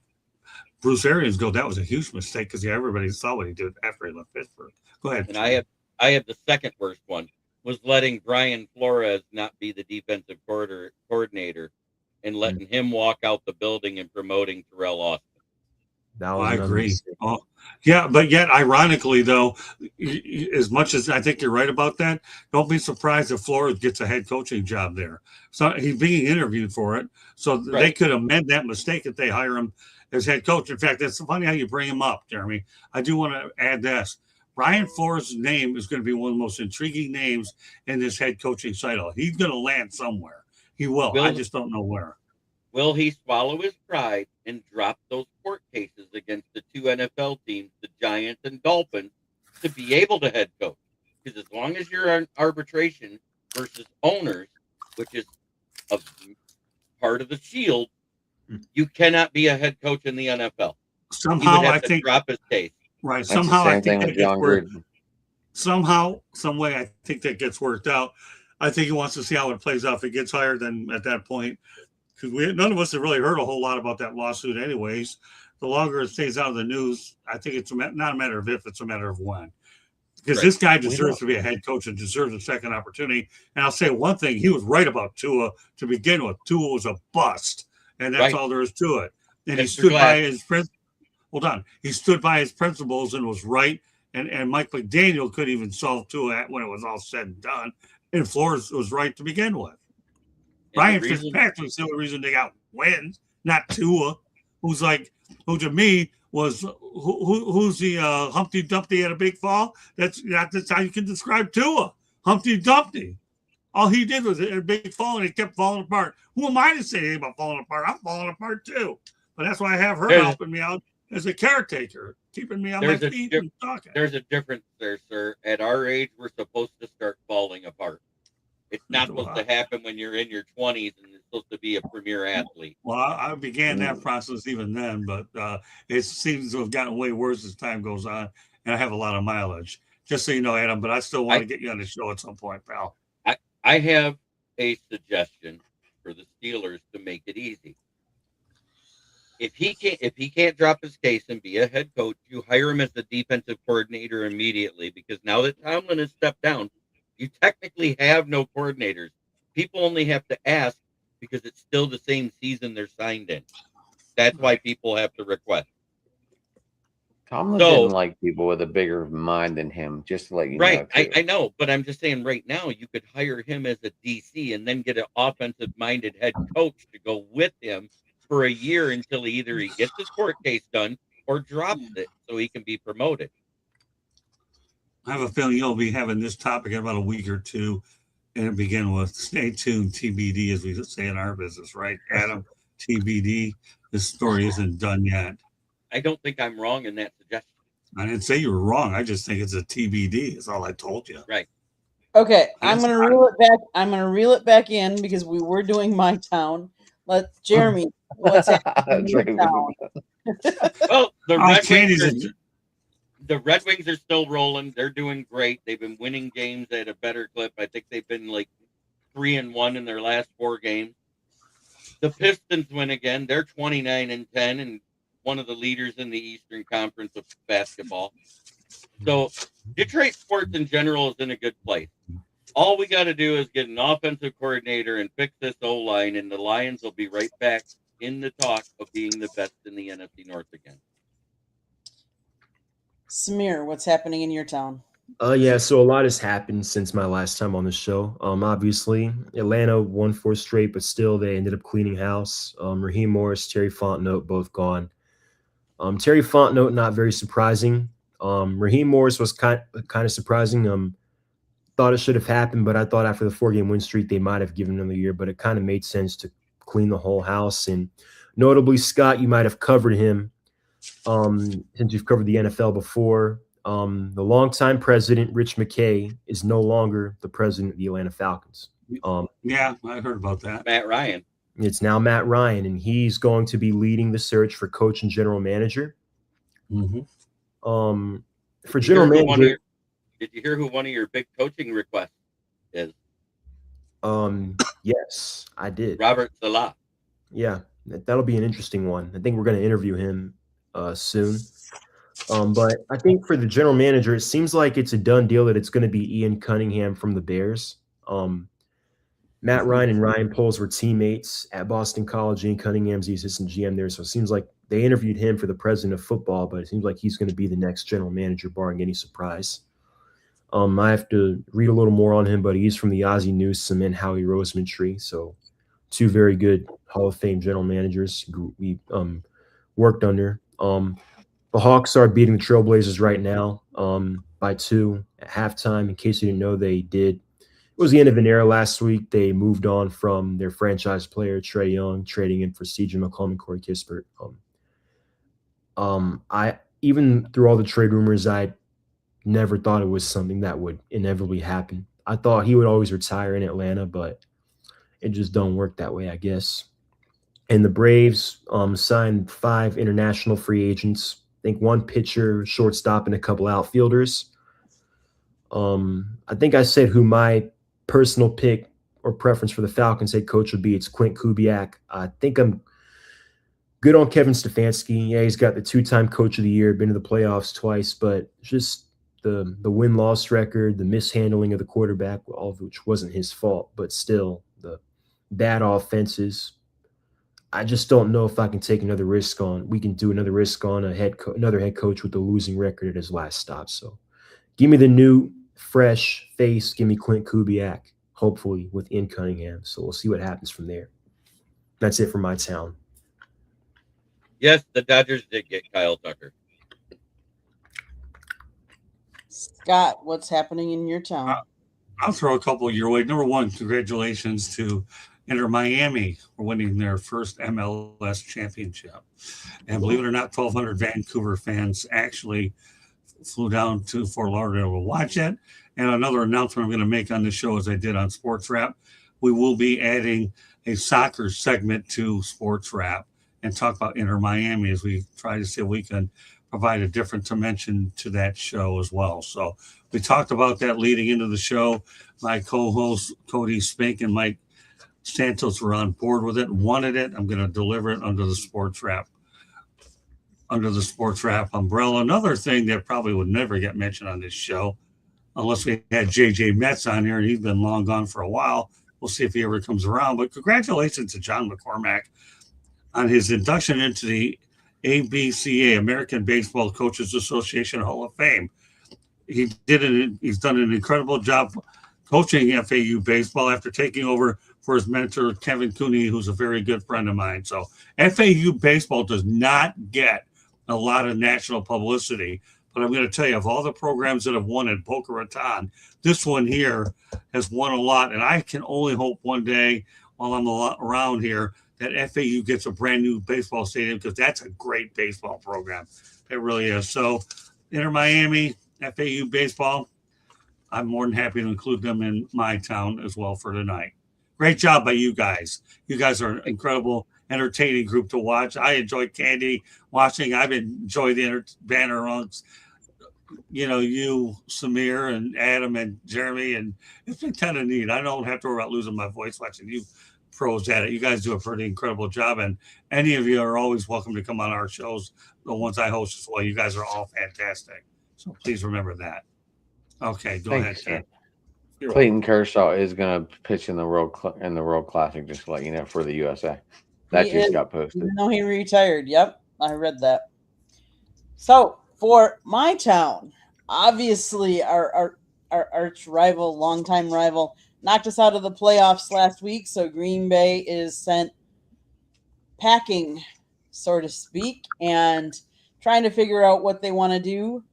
Bruce Arians go. That was a huge mistake because everybody saw what he did after he left Pittsburgh. Go ahead. and I have the second worst one was letting Brian Flores not be the defensive coordinator and letting him walk out the building and promoting Terrell Austin. That was I another agree. mistake. Oh, yeah, but yet, ironically, though, as much as I think you're right about that, don't be surprised if Flores gets a head coaching job there. So he's being interviewed for it. So they Right. could amend that mistake if they hire him as head coach. In fact, it's funny how you bring him up, Jeremy. I do want to add this. Brian Flores' name is going to be one of the most intriguing names in this head coaching cycle. He's going to land somewhere. He will. I just don't know where. Will he swallow his pride and drop those court cases against the two NFL teams, the Giants and Dolphins, to be able to head coach? Because as long as you're on arbitration versus owners, which is a part of the shield, you cannot be a head coach in the NFL. He Somehow, would have I to think, drop his case. right. That's Somehow, the I same think thing that with gets John worked. Gruden. Somehow, some way, I think that gets worked out. I think he wants to see how it plays out. If it gets hired, then at that point, because none of us have really heard a whole lot about that lawsuit, anyways. The longer it stays out of the news, I think it's not a matter of if, it's a matter of when. Because Right. this guy deserves to be a head coach and deserves a second opportunity. And I'll say one thing: he was right about Tua to begin with. Tua was a bust, and that's Right. all there is to it. And he Mr. stood by Glass. his hold on. He stood by his principles and was right. And Mike McDaniel couldn't even solve Tua when it was all said and done. And Flores was right to begin with. Ryan Fitzpatrick's the only reason they got wins, not Tua, who to me was who's the Humpty Dumpty at a big fall. That's how you can describe Tua. Humpty Dumpty. All he did was a big fall, and it kept falling apart. Who am I to say anything about falling apart? I'm falling apart too. But that's why I have her helping me out as a caretaker, keeping me on my feet and talking. There's a difference there, sir. At our age, we're supposed to start falling apart. It's not supposed to happen when you're in your 20s and you're supposed to be a premier athlete. Well, I began that process even then, but it seems to have gotten way worse as time goes on, and I have a lot of mileage. Just so you know, Adam, but I still want to get you on the show at some point, pal. I have a suggestion for the Steelers to make it easy. If he can't drop his case and be a head coach, you hire him as the defensive coordinator immediately, because now that Tomlin has stepped down, you technically have no coordinators. People only have to ask because it's still the same season they're signed in. That's why people have to request. Tomlin didn't like people with a bigger mind than him, just to let you know. Right, I know, but I'm just saying right now you could hire him as a DC and then get an offensive-minded head coach to go with him for a year until either he gets his court case done or drops it so he can be promoted. I have a feeling you'll be having this topic in about a week or two, and begin with stay tuned, TBD, as we say in our business, right, Adam? TBD. This story isn't done yet. I don't think I'm wrong in that suggestion. I didn't say you were wrong. I just think it's a TBD. Is all I told you. Right. Okay, I'm gonna reel it back. I'm gonna reel it back in because we were doing my town. Let Jeremy. What's happening in your town? Well, the Chaney's Red Wings are still rolling. They're doing great. They've been winning games at a better clip. I think they've been like 3-1 in their last 4 games. The Pistons win again. They're 29-10 and one of the leaders in the Eastern Conference of basketball. So Detroit sports in general is in a good place. All we got to do is get an offensive coordinator and fix this O-line, and the Lions will be right back in the talk of being the best in the NFC North again. Samir, what's happening in your town? Yeah, so a lot has happened since my last time on the show. Obviously, Atlanta won 4 straight, but still they ended up cleaning house. Raheem Morris, Terry Fontenot, both gone. Terry Fontenot, not very surprising. Raheem Morris was kind of surprising. Thought it should have happened, but I thought after the 4-game win streak, they might have given him a year, but it kind of made sense to clean the whole house. And notably, Scott, you might have covered him since you've covered the NFL before. The longtime president, Rich McKay, is no longer the president of the Atlanta Falcons. Yeah, I heard about that. Matt Ryan. It's now Matt Ryan, and he's going to be leading the search for coach and general manager. Mm-hmm. For general manager, did you hear who one of your big coaching requests is? Yes, I did. Robert Salah. Yeah, that'll be an interesting one. I think we're going to interview him soon. But I think for the general manager, it seems like it's a done deal that it's going to be Ian Cunningham from the Bears. Matt Ryan and Ryan Poles were teammates at Boston College. Ian Cunningham's the assistant GM there. So it seems like they interviewed him for the president of football, but it seems like he's going to be the next general manager, barring any surprise. I have to read a little more on him, but he's from the Ozzie Newsome and Howie Roseman tree. So 2 very good Hall of Fame general managers we worked under. The Hawks are beating the Trailblazers right now by 2 at halftime. In case you didn't know, they did. It was the end of an era last week. They moved on from their franchise player, Trae Young, trading in for CJ McCollum and Corey Kispert. I even through all the trade rumors, I never thought it was something that would inevitably happen. I thought he would always retire in Atlanta, but it just don't work that way, I guess. And the Braves signed 5 international free agents. I think 1 pitcher, shortstop, and a couple outfielders. I think I said who my personal pick or preference for the Falcons head coach would be. It's Quint Kubiak. I think I'm good on Kevin Stefanski. Yeah, he's got the 2-time coach of the year, been to the playoffs twice, but just the win-loss record, the mishandling of the quarterback, all of which wasn't his fault, but still the bad offenses. I just don't know if I can take another risk on. We can do another risk on another head coach with a losing record at his last stop. So, give me the new, fresh face. Give me Quint Kubiak, hopefully with Ian Cunningham. So we'll see what happens from there. That's it for my town. Yes, the Dodgers did get Kyle Tucker. Scott, what's happening in your town? I'll throw a couple your way. Number 1, congratulations to Inter Miami for winning their first MLS championship. And believe it or not, 1,200 Vancouver fans actually flew down to Fort Lauderdale to watch it. And another announcement I'm going to make on the show, as I did on Sports Wrap, we will be adding a soccer segment to Sports Wrap and talk about Inter Miami as we try to see if we can provide a different dimension to that show as well. So we talked about that leading into the show. My co-hosts, Cody Spink and Mike Santos, were on board with it, wanted it. I'm going to deliver it under the Sports Wrap umbrella. Another thing that probably would never get mentioned on this show, unless we had JJ Metz on here, and he's been long gone for a while. We'll see if he ever comes around. But congratulations to John McCormack on his induction into the ABCA, American Baseball Coaches Association Hall of Fame. He's done an incredible job coaching FAU baseball after taking over for his mentor, Kevin Cooney, who's a very good friend of mine. So FAU baseball does not get a lot of national publicity, but I'm going to tell you, of all the programs that have won at Boca Raton, this one here has won a lot. And I can only hope one day while I'm around here that FAU gets a brand new baseball stadium, because that's a great baseball program. It really is. So Inter Miami, FAU baseball, I'm more than happy to include them in my town as well for tonight. Great job by you guys. You guys are an incredible, entertaining group to watch. I enjoy Candy watching. I've enjoyed the banner runs. You know, you, Samir, and Adam, and Jeremy, and it's been kind of neat. I don't have to worry about losing my voice watching you pros at it. You guys do a pretty incredible job, and any of you are always welcome to come on our shows, the ones I host as well. You guys are all fantastic. So please remember that. Okay, go ahead, Ted. Clayton Kershaw is going to pitch in the World Classic, just to let you know, for the USA. That just got posted. No, he retired. Yep, I read that. So for my town, obviously our arch rival, longtime rival, knocked us out of the playoffs last week. So Green Bay is sent packing, so to speak, and trying to figure out what they want to do.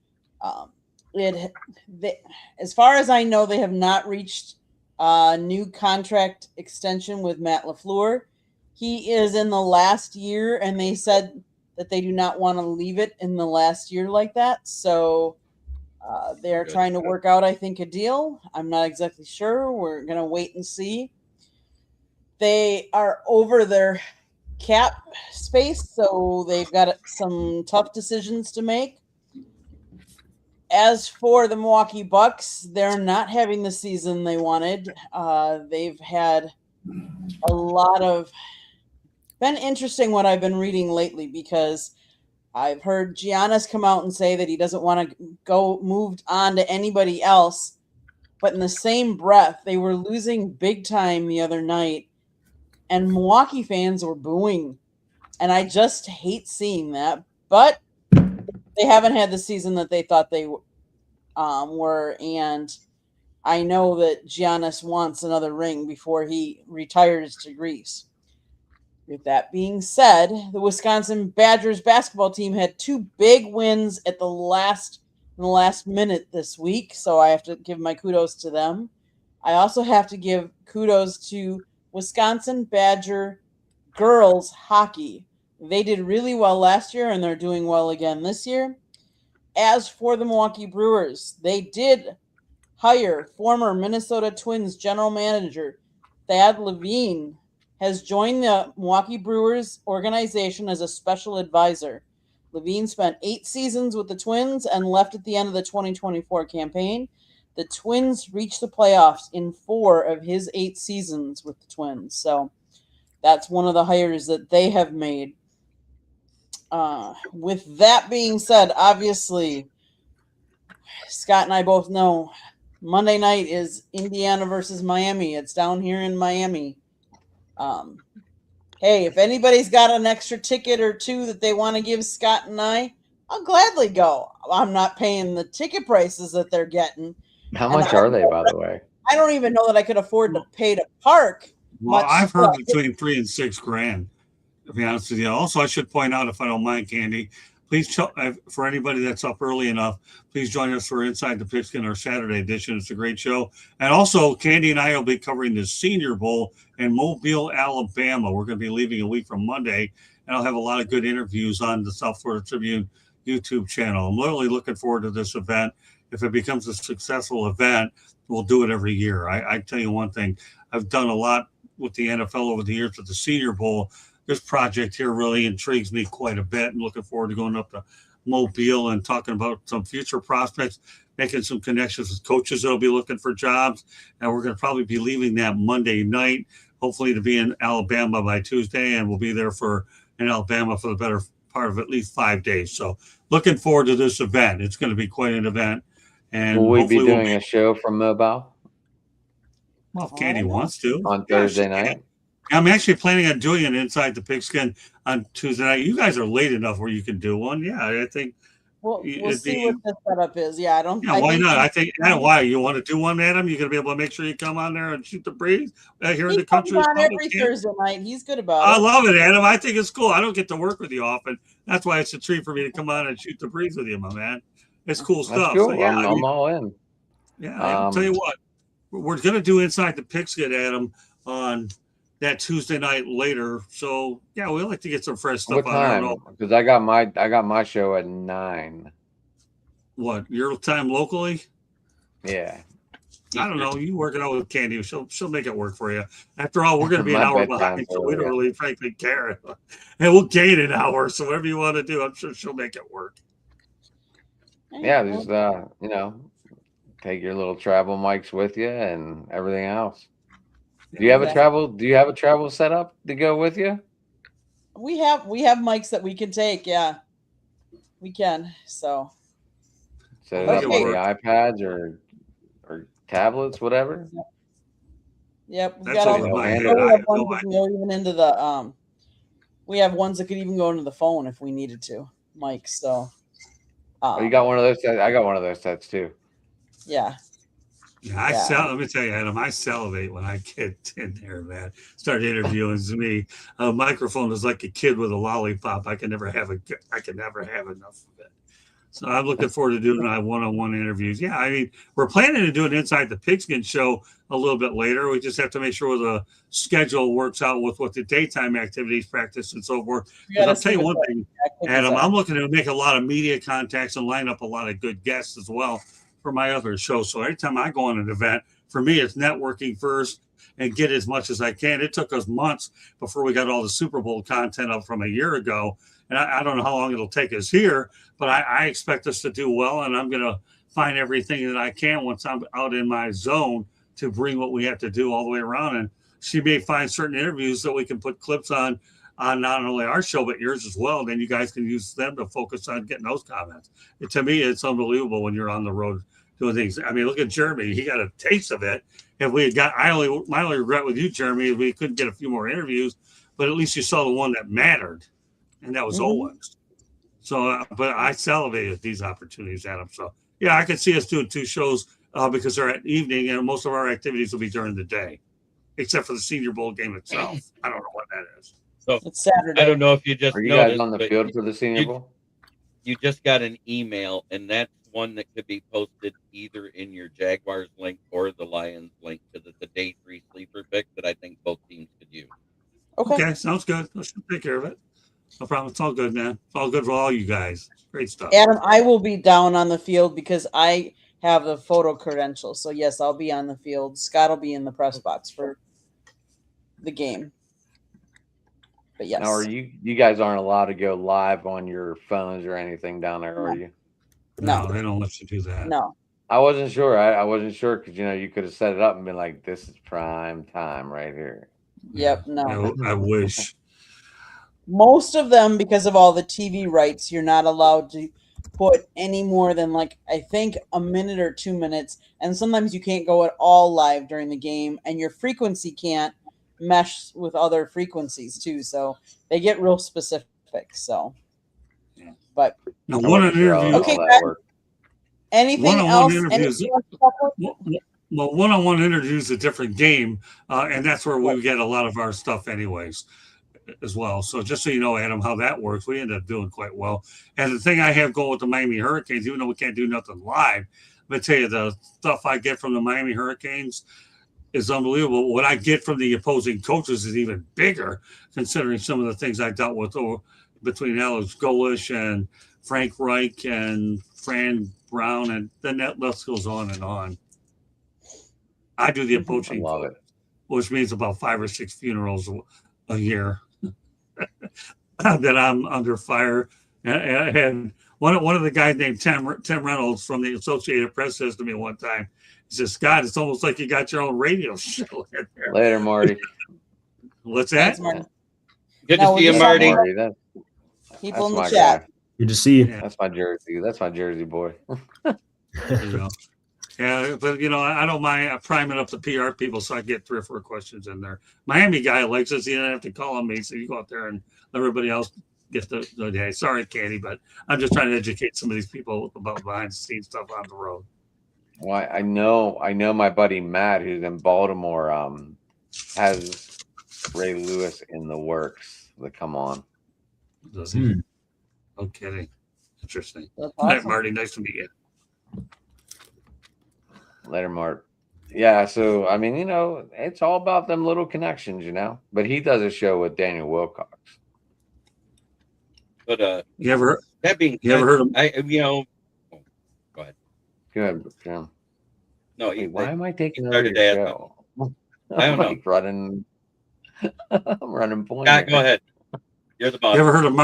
As far as I know, they have not reached a new contract extension with Matt LaFleur. He is in the last year, and they said that they do not want to leave it in the last year like that. So they're trying to work out, I think, a deal. I'm not exactly sure. We're going to wait and see. They are over their cap space, so they've got some tough decisions to make. As for the Milwaukee Bucks, they're not having the season they wanted. They've had a lot of been interesting what I've been reading lately, because I've heard Giannis come out and say that he doesn't want to go moved on to anybody else, but in the same breath, they were losing big time the other night, and Milwaukee fans were booing, and I just hate seeing that. But they haven't had the season that they thought they were, and I know that Giannis wants another ring before he retires to Greece. With that being said, the Wisconsin Badgers basketball team had two big wins in the last minute this week, so I have to give my kudos to them. I also have to give kudos to Wisconsin Badger girls hockey. They did really well last year, and they're doing well again this year. As for the Milwaukee Brewers, they did hire former Minnesota Twins general manager Thad Levine has joined the Milwaukee Brewers organization as a special advisor. Levine spent 8 seasons with the Twins and left at the end of the 2024 campaign. The Twins reached the playoffs in 4 of his 8 seasons with the Twins. So that's one of the hires that they have made. With that being said, obviously, Scott and I both know Monday night is Indiana versus Miami. It's down here in Miami. Hey, if anybody's got an extra ticket or two that they want to give Scott and I'll gladly go. I'm not paying the ticket prices that they're getting. How much are they, by the way? I don't even know that I could afford to pay to park. Well, I've heard between $3,000 and $6,000, to be honest with you. Also, I should point out, if I don't mind, Candy, please, for anybody that's up early enough, please join us for Inside the Pigskin, our Saturday edition. It's a great show. And also, Candy and I will be covering the Senior Bowl in Mobile, Alabama. We're going to be leaving a week from Monday, and I'll have a lot of good interviews on the South Florida Tribune YouTube channel. I'm literally looking forward to this event. If it becomes a successful event, we'll do it every year. I tell you one thing, I've done a lot with the NFL over the years with the Senior Bowl. This project here really intrigues me quite a bit, and looking forward to going up to Mobile and talking about some future prospects, making some connections with coaches that'll be looking for jobs. And we're going to probably be leaving that Monday night, hopefully to be in Alabama by Tuesday, and we'll be there in Alabama for the better part of at least 5 days. So looking forward to this event. It's going to be quite an event. And will we be doing a show from Mobile? Well, if Candy wants to. On Thursday night? I'm actually planning on doing it Inside the Pigskin on Tuesday night. You guys are late enough where you can do one. Yeah, I think. We'll see what the setup is. Yeah, I don't. Yeah, why not? I think. Why you want to do one, Adam? You're gonna be able to make sure you come on there and shoot the breeze here in the country. On every Thursday night. He's good about it. I love it, Adam. I think it's cool. I don't get to work with you often. That's why it's a treat for me to come on and shoot the breeze with you, my man. It's cool stuff. Cool. So, yeah, I'm all in. Yeah, I'll tell you what. We're gonna do Inside the Pigskin, Adam, on that Tuesday night later. So yeah, we like to get some fresh stuff. What time? Because I got my show at 9. What, your time locally? Yeah. I don't know. You work it out with Candy. She'll make it work for you. After all, we're going to be an hour behind, so we don't really frankly care. And we'll gain an hour. So whatever you want to do, I'm sure she'll make it work. Yeah, just take your little travel mics with you and everything else. Do you have a travel setup to go with you? We have mics that we can take. Yeah, we can. So set it up on the iPads or tablets, whatever. Yep, we That's got all the all we have ones that can go even into the we have ones that could even go into the phone if we needed to, mics. So Oh, you got one of those sets? I got one of those sets too. Yeah. Yeah, let me tell you, Adam, I salivate when I get in there, man. Start interviewing me. A microphone is like a kid with a lollipop. I can never have enough of it. So I'm looking forward to doing my one-on-one interviews. Yeah, I mean, we're planning to do an Inside the Pigskin show a little bit later. We just have to make sure the schedule works out with what the daytime activities, practice, and so forth. Because I'll tell you one thing, Adam, I'm looking to make a lot of media contacts and line up a lot of good guests as well for my other shows. So every time I go on an event, for me, it's networking first and get as much as I can. It took us months before we got all the Super Bowl content up from a year ago. And I don't know how long it'll take us here, but I expect us to do well. And I'm going to find everything that I can once I'm out in my zone to bring what we have to do all the way around. And she may find certain interviews that we can put clips on not only our show, but yours as well. Then you guys can use them to focus on getting those comments. To me, it's unbelievable when you're on the road doing things. I mean, look at Jeremy. He got a taste of it. If we had got, my only regret with you, Jeremy, is we couldn't get a few more interviews, but at least you saw the one that mattered, and that was Owens. So, but I salivated at these opportunities, Adam. So, yeah, I could see us doing 2 shows because they're at evening, and most of our activities will be during the day, except for the Senior Bowl game itself. I don't know what that is. So It's Saturday. I don't know if you just Are you noticed, guys on the field for the Senior Bowl? You just got an email, and that's one that could be posted either in your Jaguars link or the Lions link because it's a day 3 sleeper pick that I think both teams could use. Okay, sounds good. Let's take care of it. No problem. It's all good, man. It's all good for all you guys. Great stuff. Adam, I will be down on the field because I have the photo credentials. So yes, I'll be on the field. Scott will be in the press box for the game. But yes. Now, are you guys aren't allowed to go live on your phones or anything down there, are you? No, they don't let you do that. No. I wasn't sure. I wasn't sure because you could have set it up and been like, "This is prime time right here." Yep. No. I wish. Most of them, because of all the TV rights, you're not allowed to put any more than I think a minute or 2 minutes, and sometimes you can't go at all live during the game, and your frequency can't mesh with other frequencies too. So they get real specific. So, but now, one-on-one okay, anything else? Well, one-on-one interview is a different game, and that's where we get a lot of our stuff anyways as well. So just so you know, Adam, how that works, we end up doing quite well. And the thing I have going with the Miami Hurricanes, even though we can't do nothing live, I'm going to tell you the stuff I get from the Miami Hurricanes is unbelievable. What I get from the opposing coaches is even bigger, considering some of the things I dealt with between Alex Golish and Frank Reich and Fran Brown, and then that list goes on and on. I do the approaching, which means about 5 or 6 funerals a year that I'm under fire. And one of the guys named Tim Reynolds from the Associated Press says to me one time, he says, "Scott, it's almost like you got your own radio show in there." Later, Marty. What's that? Good to see you, Marty. People in the chat. Good to see you. Yeah. That's my jersey. That's my jersey boy. Yeah, but I don't mind priming up the PR people so I get 3 or 4 questions in there. Miami guy likes us. He doesn't have to call on me, so you go out there and let everybody else get the day. Sorry, Candy, but I'm just trying to educate some of these people about behind the scenes stuff on the road. Well, I know my buddy Matt, who's in Baltimore, has Ray Lewis in the works to come on. Does he? No kidding. Interesting. Awesome. All right, Marty. Nice to meet you. Later, Mart. Yeah, so I mean, it's all about them little connections, But he does a show with Daniel Wilcox. But you ever heard of? Go ahead. Go ahead, Jim. No, why am I taking over your show? I don't know. Running. I'm running point. Yeah, go ahead. You're the boss. You ever heard of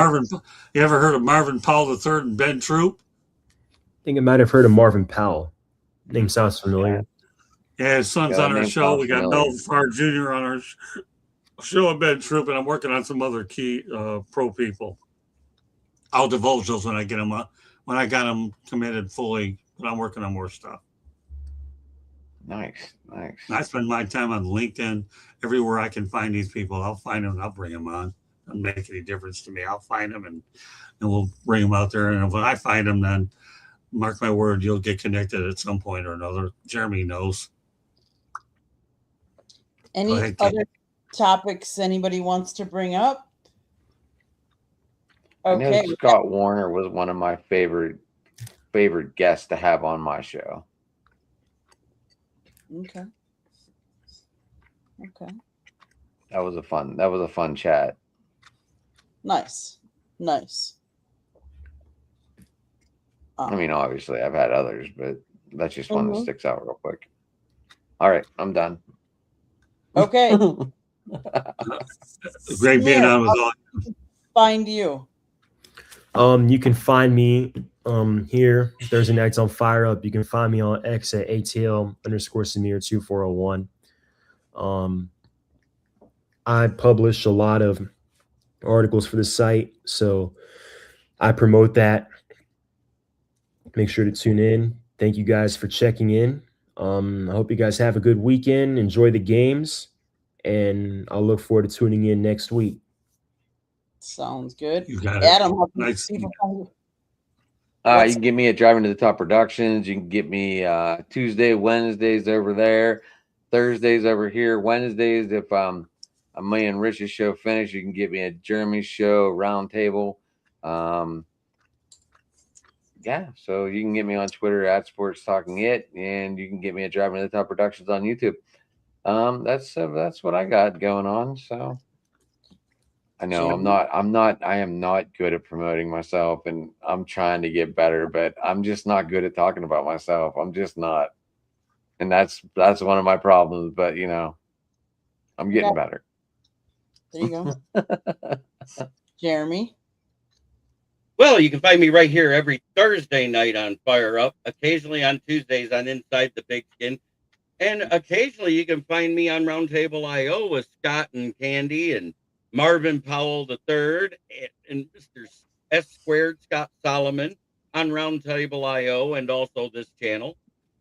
Marvin Powell III and Ben Troop? I think I might have heard of Marvin Powell. Name sounds familiar. Yeah, his son's on our show. We got Mel Farr Jr. on our show, and Ben Troop, and I'm working on some other key pro people. I'll divulge those when I get them when I got them committed fully, but I'm working on more stuff. Nice. I spend my time on LinkedIn. Everywhere I can find these people, I'll find them and I'll bring them on. make any difference to me. I'll find them and we'll bring them out there. And when I find them, then mark my word, you'll get connected at some point or another. Jeremy knows. Any ahead, other topics anybody wants to bring up? I know Okay. Scott Warner was one of my favorite guests to have on my show. Okay. Okay. That was a fun chat. Nice. I mean, obviously I've had others, but that's just one that sticks out real quick. All right, I'm done. Okay. Great being on with all. Find you. You can find me here Thursday nights on Fire Up. You can find me on X at ATL_Samir2401. I publish a lot of articles for the site, so I promote that. Make sure to tune in. Thank you guys for checking in. I hope you guys have a good weekend. Enjoy the games, and I'll look forward to tuning in next week. Sounds good. You got it. Adam, how can Nice. people find you? You can get me at Driving to the Top Productions. You can get me Tuesday, Wednesdays over there, Thursdays over here. Wednesdays, if me and Rich's show finish, you can get me at Jeremy's show, Roundtable. Yeah, so you can get me on Twitter at Sports Talking It, and you can get me at Driving to the Top Productions on YouTube. That's what I got going on. So I know I am not good at promoting myself, and I'm trying to get better, but I'm just not good at talking about myself. I'm just not, and that's one of my problems. But I'm getting better. There you go. Jeremy. Well, you can find me right here every Thursday night on Fire Up, occasionally on Tuesdays on Inside the Pigskin, and occasionally you can find me on Roundtable IO with Scott and Candy and Marvin Powell III and Mr. S Squared Scott Solomon on Roundtable IO and also this channel.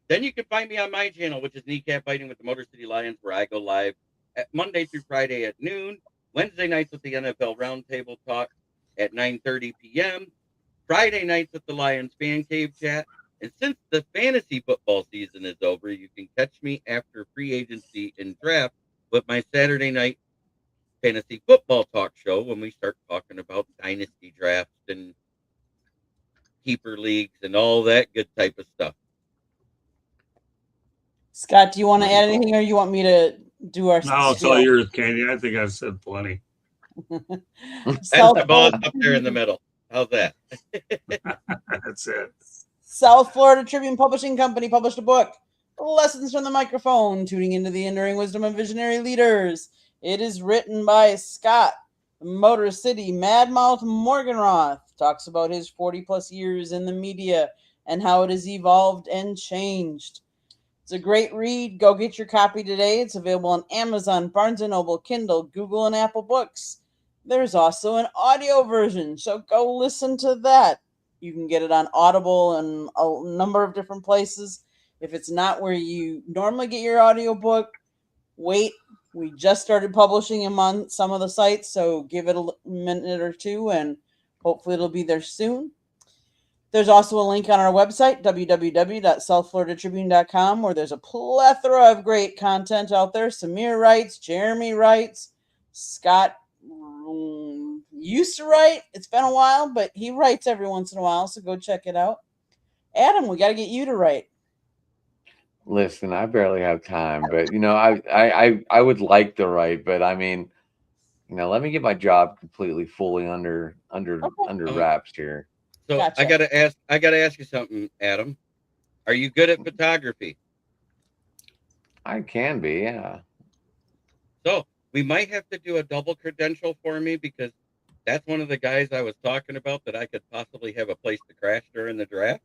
Then you can find me on my channel, which is Kneecap Fighting with the Motor City Lions, where I go live at Monday through Friday at noon, Wednesday nights with the NFL Roundtable Talk at 9:30 p.m., Friday nights with the Lions Fan Cave Chat. And since the fantasy football season is over, you can catch me after free agency and draft with my Saturday night fantasy football talk show when we start talking about dynasty drafts and keeper leagues and all that good type of stuff. Scott, do you want to add anything, or you want me to do our? No, it's all yours, Candy. I think I've said plenty. That's the ball up there in the middle. How's that? That's it. South Florida Tribune Publishing Company published a book, Lessons from the Microphone, Tuning into the Enduring Wisdom of Visionary Leaders. It is written by Scott, Motor City Madmouth Morganroth. Talks about his 40-plus years in the media and how it has evolved and changed. It's a great read. Go get your copy today. It's available on Amazon, Barnes & Noble, Kindle, Google, and Apple Books. There's also an audio version, so go listen to that. You can get it on Audible and a number of different places. If it's not where you normally get your audiobook, wait. We just started publishing them on some of the sites, so give it a minute or two, and hopefully it'll be there soon. There's also a link on our website, www.southfloridatribune.com, where there's a plethora of great content out there. Samir writes, Jeremy writes, Scott used to write. It's been a while, but he writes every once in a while, so go check it out. Adam, we got to get you to write. Listen, I barely have time, but I would like to write, but I mean, let me get my job completely fully under wraps here. So Gotcha. I gotta ask you something, Adam. Are you good at photography? I can be, yeah. So we might have to do a double credential for me, because that's one of the guys I was talking about that I could possibly have a place to crash during the draft.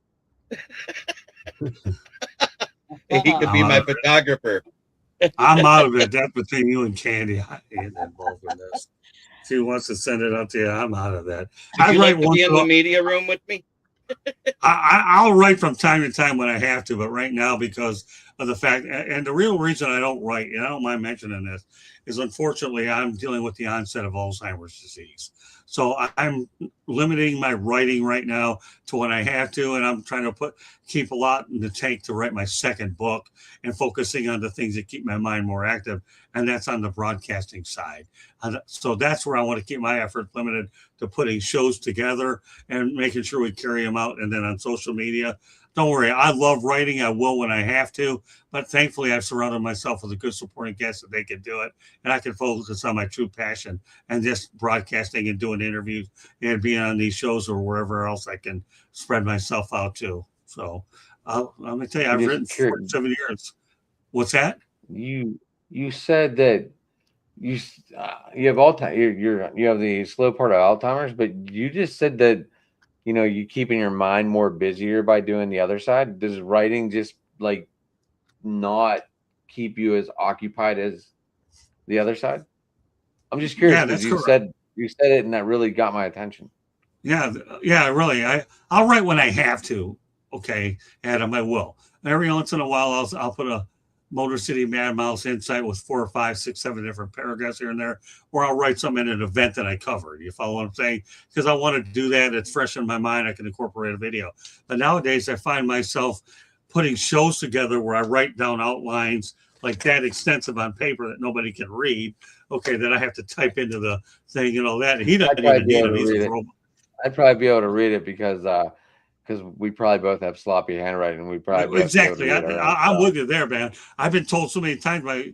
He could be my photographer. I'm out of it. That's between you and Candy. I ain't involved in this. If he wants to send it up to you, I'm out of that. Would you like write to be in the media room with me? I'll write from time to time when I have to, but right now, because of the fact, and the real reason I don't write, and I don't mind mentioning this, is unfortunately I'm dealing with the onset of Alzheimer's disease. So I'm limiting my writing right now to when I have to, and I'm trying to keep a lot in the tank to write my second book and focusing on the things that keep my mind more active, and that's on the broadcasting side. So that's where I want to keep my effort limited to putting shows together and making sure we carry them out, and then on social media. Don't worry, I love writing. I will when I have to, but thankfully I've surrounded myself with a good supporting cast that they can do it, and I can focus on my true passion and just broadcasting and doing interviews and being on these shows or wherever else I can spread myself out to. So let me tell you, I've written for 7 years. What's that? You said that you have Alzheimer's. You have the slow part of Alzheimer's, but you just said that you keeping your mind more busier by doing the other side. Does writing just like not keep you as occupied as the other side? I'm just curious because you said it, and that really got my attention. Yeah, really. I'll write when I have to. Okay, Adam, I will. Every once in a while, I'll put a Motor City Mad Mouse Insight with 4 or 5, 6, 7 different paragraphs here and there, or I'll write something in an event that I covered. You follow what I'm saying? Because I want to do that. It's fresh in my mind. I can incorporate a video. But nowadays, I find myself putting shows together where I write down outlines like that extensive on paper that nobody can read. Okay, then I have to type into the thing and all that. He doesn't even need them. He's a robot. I'd probably be able to read it because we probably both have sloppy handwriting. We probably exactly. I'm with you there, man. I've been told so many times my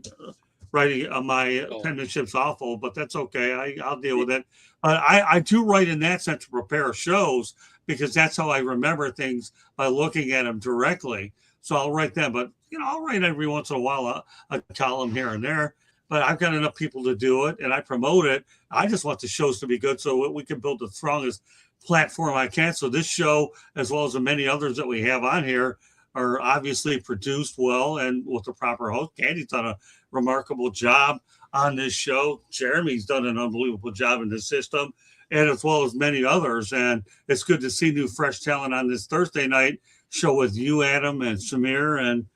writing my penmanship's awful, but that's okay. I'll deal with it. But I do write in that sense to prepare shows because that's how I remember things by looking at them directly. So I'll write them, but I'll write every once in a while a column here and there. But I've got enough people to do it, and I promote it. I just want the shows to be good so we can build the strongest platform I can. So this show, as well as the many others that we have on here, are obviously produced well and with the proper host. Candy's done a remarkable job on this show. Jeremy's done an unbelievable job in the system, and as well as many others. And it's good to see new, fresh talent on this Thursday night show with you, Adam, and Samir, and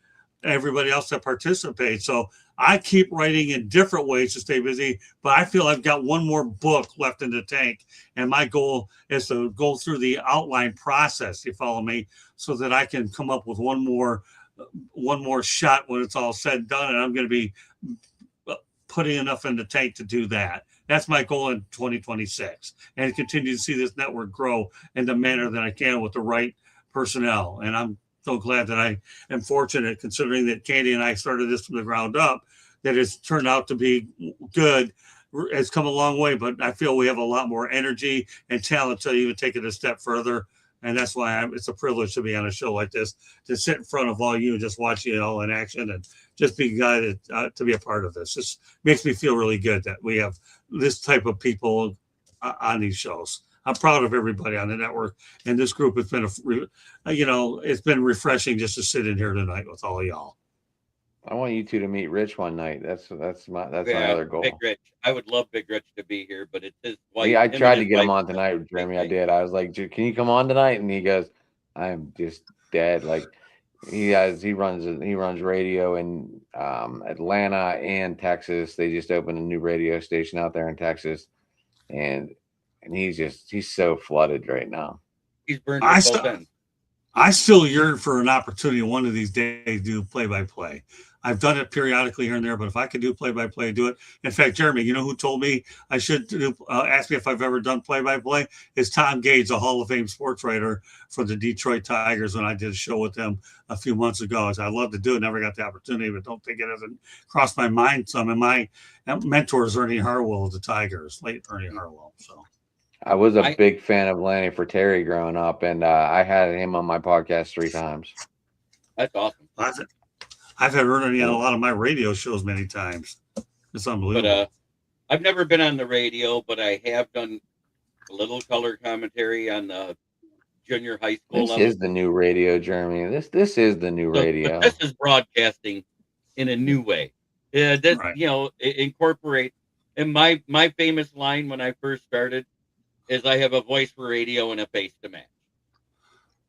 everybody else that participates. So I keep writing in different ways to stay busy, but I feel I've got one more book left in the tank. And my goal is to go through the outline process, you follow me, so that I can come up with one more shot when it's all said and done. And I'm going to be putting enough in the tank to do that. That's my goal in 2026, and continue to see this network grow in the manner that I can with the right personnel. And I'm so glad that I am fortunate, considering that Candy and I started this from the ground up, that it's turned out to be good. It's come a long way, but I feel we have a lot more energy and talent to even take it a step further. And that's why it's a privilege to be on a show like this, to sit in front of all you and just watch you all in action and just be guided to be a part of this. This makes me feel really good that we have this type of people on these shows. I'm proud of everybody on the network, and this group has been it's been refreshing just to sit in here tonight with all of y'all. I want you two to meet Rich one night. That's my other goal. Big Rich, I would love Big Rich to be here, but it's his wife. Yeah, I tried to get him on tonight, Jeremy. I did. I was like, "Can you come on tonight?" And he goes, "I'm just dead." Like he runs radio in Atlanta and Texas. They just opened a new radio station out there in Texas, and he's so flooded right now. He's burned. I still yearn for an opportunity one of these days to do play-by-play. I've done it periodically here and there, but if I could do play-by-play, do it. In fact, Jeremy, you know who told me I should do, ask me if I've ever done play-by-play? Is Tom Gage, a Hall of Fame sports writer for the Detroit Tigers, when I did a show with them a few months ago. I said, I'd love to do it. Never got the opportunity, but don't think it hasn't crossed my mind some. And my mentor is Ernie Harwell of the Tigers, late Ernie Harwell. So I was a big fan of Lanny Fratteri growing up, and I had him on my podcast 3 times. That's awesome. I've had Ernie on a lot of my radio shows many times. It's unbelievable. But I've never been on the radio, but I have done a little color commentary on the junior high school level. This is the new radio, Jeremy. This is the new radio. This is broadcasting in a new way. Incorporate. And my famous line when I first started is, I have a voice for radio and a face to match.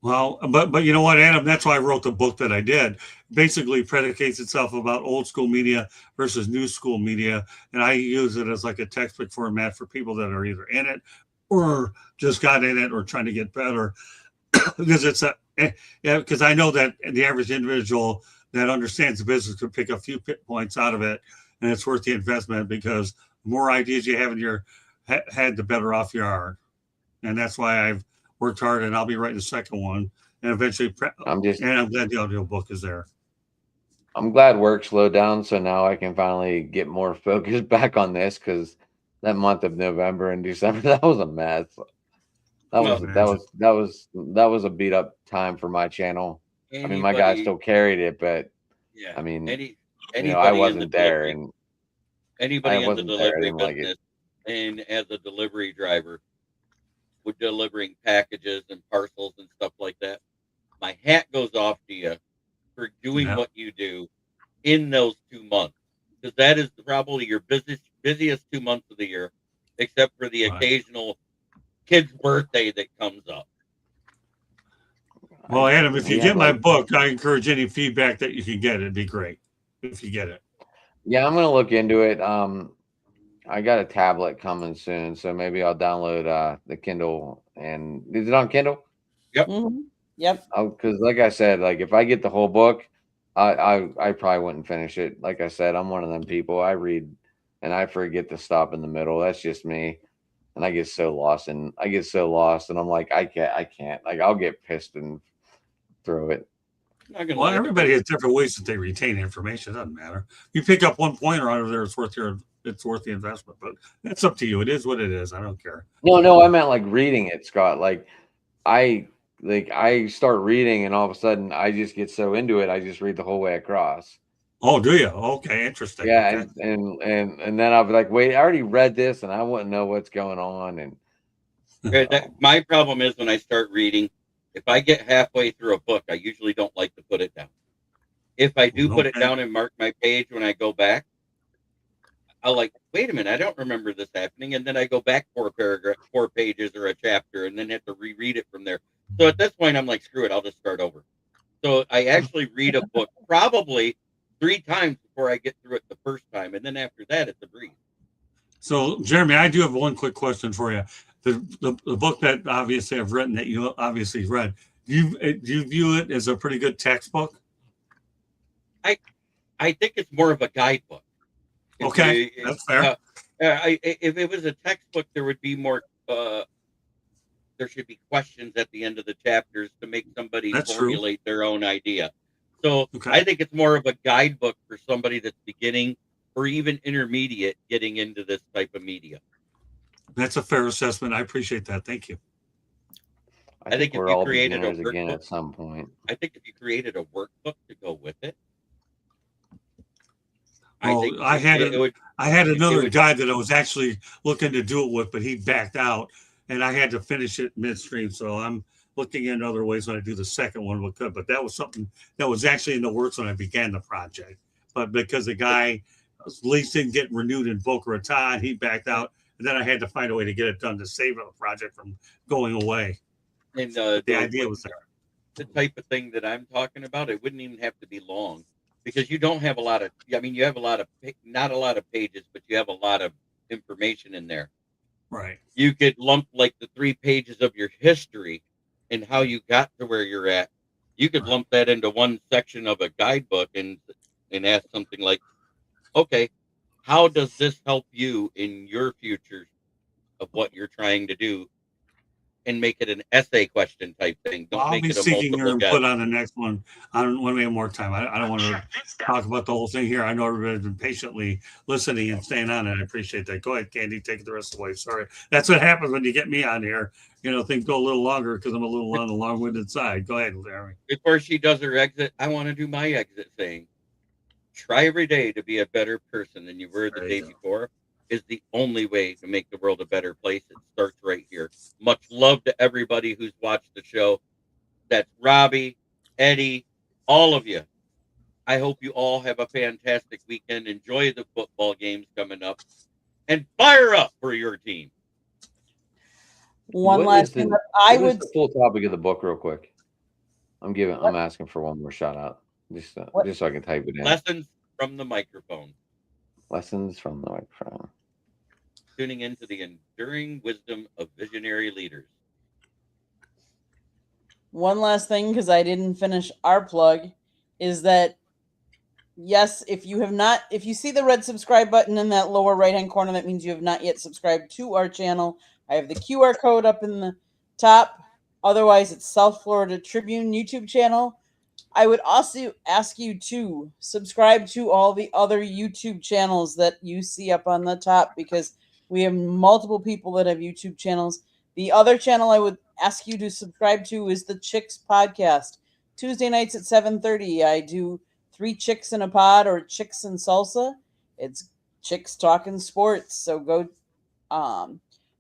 Well, but you know what, Adam? That's why I wrote the book that I did. Basically, predicates itself about old school media versus new school media, and I use it as like a textbook format for people that are either in it or just got in it or trying to get better. Because it's yeah, because I know that the average individual that understands the business could pick a few points out of it, and it's worth the investment because the more ideas you have in your head, the better off you are. And that's why I've worked hard, and I'll be writing the second one, and eventually, I'm just and I'm glad the audio book is there. I'm glad work slowed down, so now I can finally get more focused back on this because that month of November and December that was a mess. That was a beat up time for my channel. I mean, my guy Anybody, still carried it, but yeah, I mean, any I anybody in the wasn't there, delivery, and I anybody in the wasn't there. I delivery didn't like it. business, and as a delivery driver, with delivering packages and parcels and stuff like that, my hat goes off to you for doing Yeah. what you do in those 2 months, because that is probably your busiest 2 months of the year, except for the Right. occasional kid's birthday that comes up. Well, Adam, if We you had get my like, book, I encourage any feedback that you can get. It'd be great if you get it. yeah, I'm gonna look into it. I got a tablet coming soon, so maybe I'll download the Kindle. And is it on Kindle? Mhm. Yep. Because like I said, like if I get the whole book, I probably wouldn't finish it. Like I said, I'm one of them people. I read and I forget to stop in the middle. That's just me. And I get so lost and I'm like, I can't. Like I'll get pissed and throw it. Not gonna Well, lie, everybody has different ways that they retain information. It doesn't matter. You pick up one pointer out of there, it's worth the investment. But that's up to you. It is what it is. I don't care. No, I meant like reading it, Scott. I I start reading and all of a sudden I just get so into it, I just read the whole way across. Oh, do you? Okay, interesting. Yeah, Okay. and then I'll be like, wait, I already read this and I wouldn't know what's going on. And my problem is when I start reading, if I get halfway through a book, I usually don't like to put it down. If I do put it Okay. down and mark my page when I go back, I'll like, wait a minute, I don't remember this happening, and then I go back 4 pages or a chapter, and then have to reread it from there. So at this point, I'm like, screw it, I'll just start over. So I actually read a book probably 3 times before I get through it the first time, and then after that, it's a breeze. So, Jeremy, I do have one quick question for you. The book that obviously I've written that you obviously read, do you view it as a pretty good textbook? I think it's more of a guidebook. If Okay, you- that's fair. if it was a textbook, there would be more. There should be questions at the end of the chapters to make somebody That's true. formulate their own idea. So Okay. I think it's more of a guidebook for somebody that's beginning or even intermediate getting into this type of media. That's a fair assessment. I appreciate that. Thank you. I think if we're you all created a beginners again workbook- at some point. I think if you created a workbook to go with it, Oh, think I had it would. I had another would- guy that I was actually looking to do it with, but he backed out, and I had to finish it midstream. So I'm looking at other ways when I do the second one. But that was something that was actually in the works when I began the project. But because the guy lease didn't get renewed in Boca Raton, he backed out, and then I had to find a way to get it done to save the project from going away. And The idea was there. the type of thing that I'm talking about, it wouldn't even have to be long because you don't have a lot of, I mean, you have a lot of, not a lot of pages, but you have a lot of information in there. Right. You could lump like the 3 pages of your history and how you got to where you're at. You could Right. lump that into one section of a guidebook and ask something like, okay, how does this help you in your future of what you're trying to do? And make it an essay question type thing. Don't I'll make be it a seeking your multiple input guess. on the next one. I don't want to have more time. I don't want to talk about the whole thing here. I know everybody's been patiently listening and staying on it. I appreciate that. Go ahead, Candy. Take it the rest of the way. Sorry. That's what happens when you get me on here. You know, things go a little longer because I'm a little on the long-winded side. Go ahead, Larry. Before she does her exit, I want to do my exit saying, try every day to be a better person than you were the There day you go. before is the only way to make the world a better place. It starts right here. Much love to everybody who's watched the show. That's Robbie, Eddie, all of you. I hope you all have a fantastic weekend. Enjoy the football games coming up and fire up for your team. One What last is thing the- that I what is would the full topic of the book real quick? I'm asking for one more shout out, just so I can type it in. Lessons from the microphone. Lessons from the microphone. Tuning into the enduring wisdom of visionary leaders. One last thing, because I didn't finish our plug, is that yes, if you see the red subscribe button in that lower right hand corner, that means you have not yet subscribed to our channel. I have the QR code up in the top. Otherwise, it's South Florida Tribune YouTube channel. I would also ask you to subscribe to all the other YouTube channels that you see up on the top, because we have multiple people that have YouTube channels. The other channel I would ask you to subscribe to is the Chicks Podcast. Tuesday nights at 7:30, I do 3 Chicks in a Pod, or Chicks and Salsa. It's Chicks talking sports. So go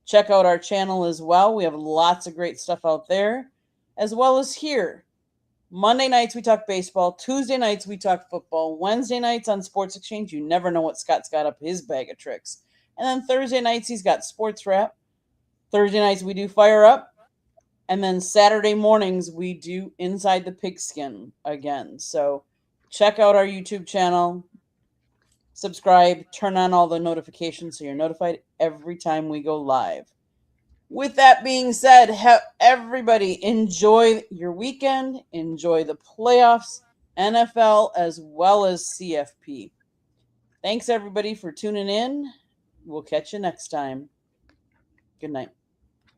check out our channel as well. We have lots of great stuff out there, as well as here. Monday nights we talk baseball. Tuesday nights we talk football. Wednesday nights on Sports Exchange, you never know what Scott's got up his bag of tricks. And then Thursday nights he's got Sports Wrap. Thursday nights we do Fire Up. And then Saturday mornings we do Inside the Pigskin again. So check out our YouTube channel. Subscribe. Turn on all the notifications so you're notified every time we go live. With that being said, everybody enjoy your weekend. Enjoy the playoffs, NFL, as well as CFP. Thanks, everybody, for tuning in. We'll catch you next time. Good night.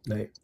Night.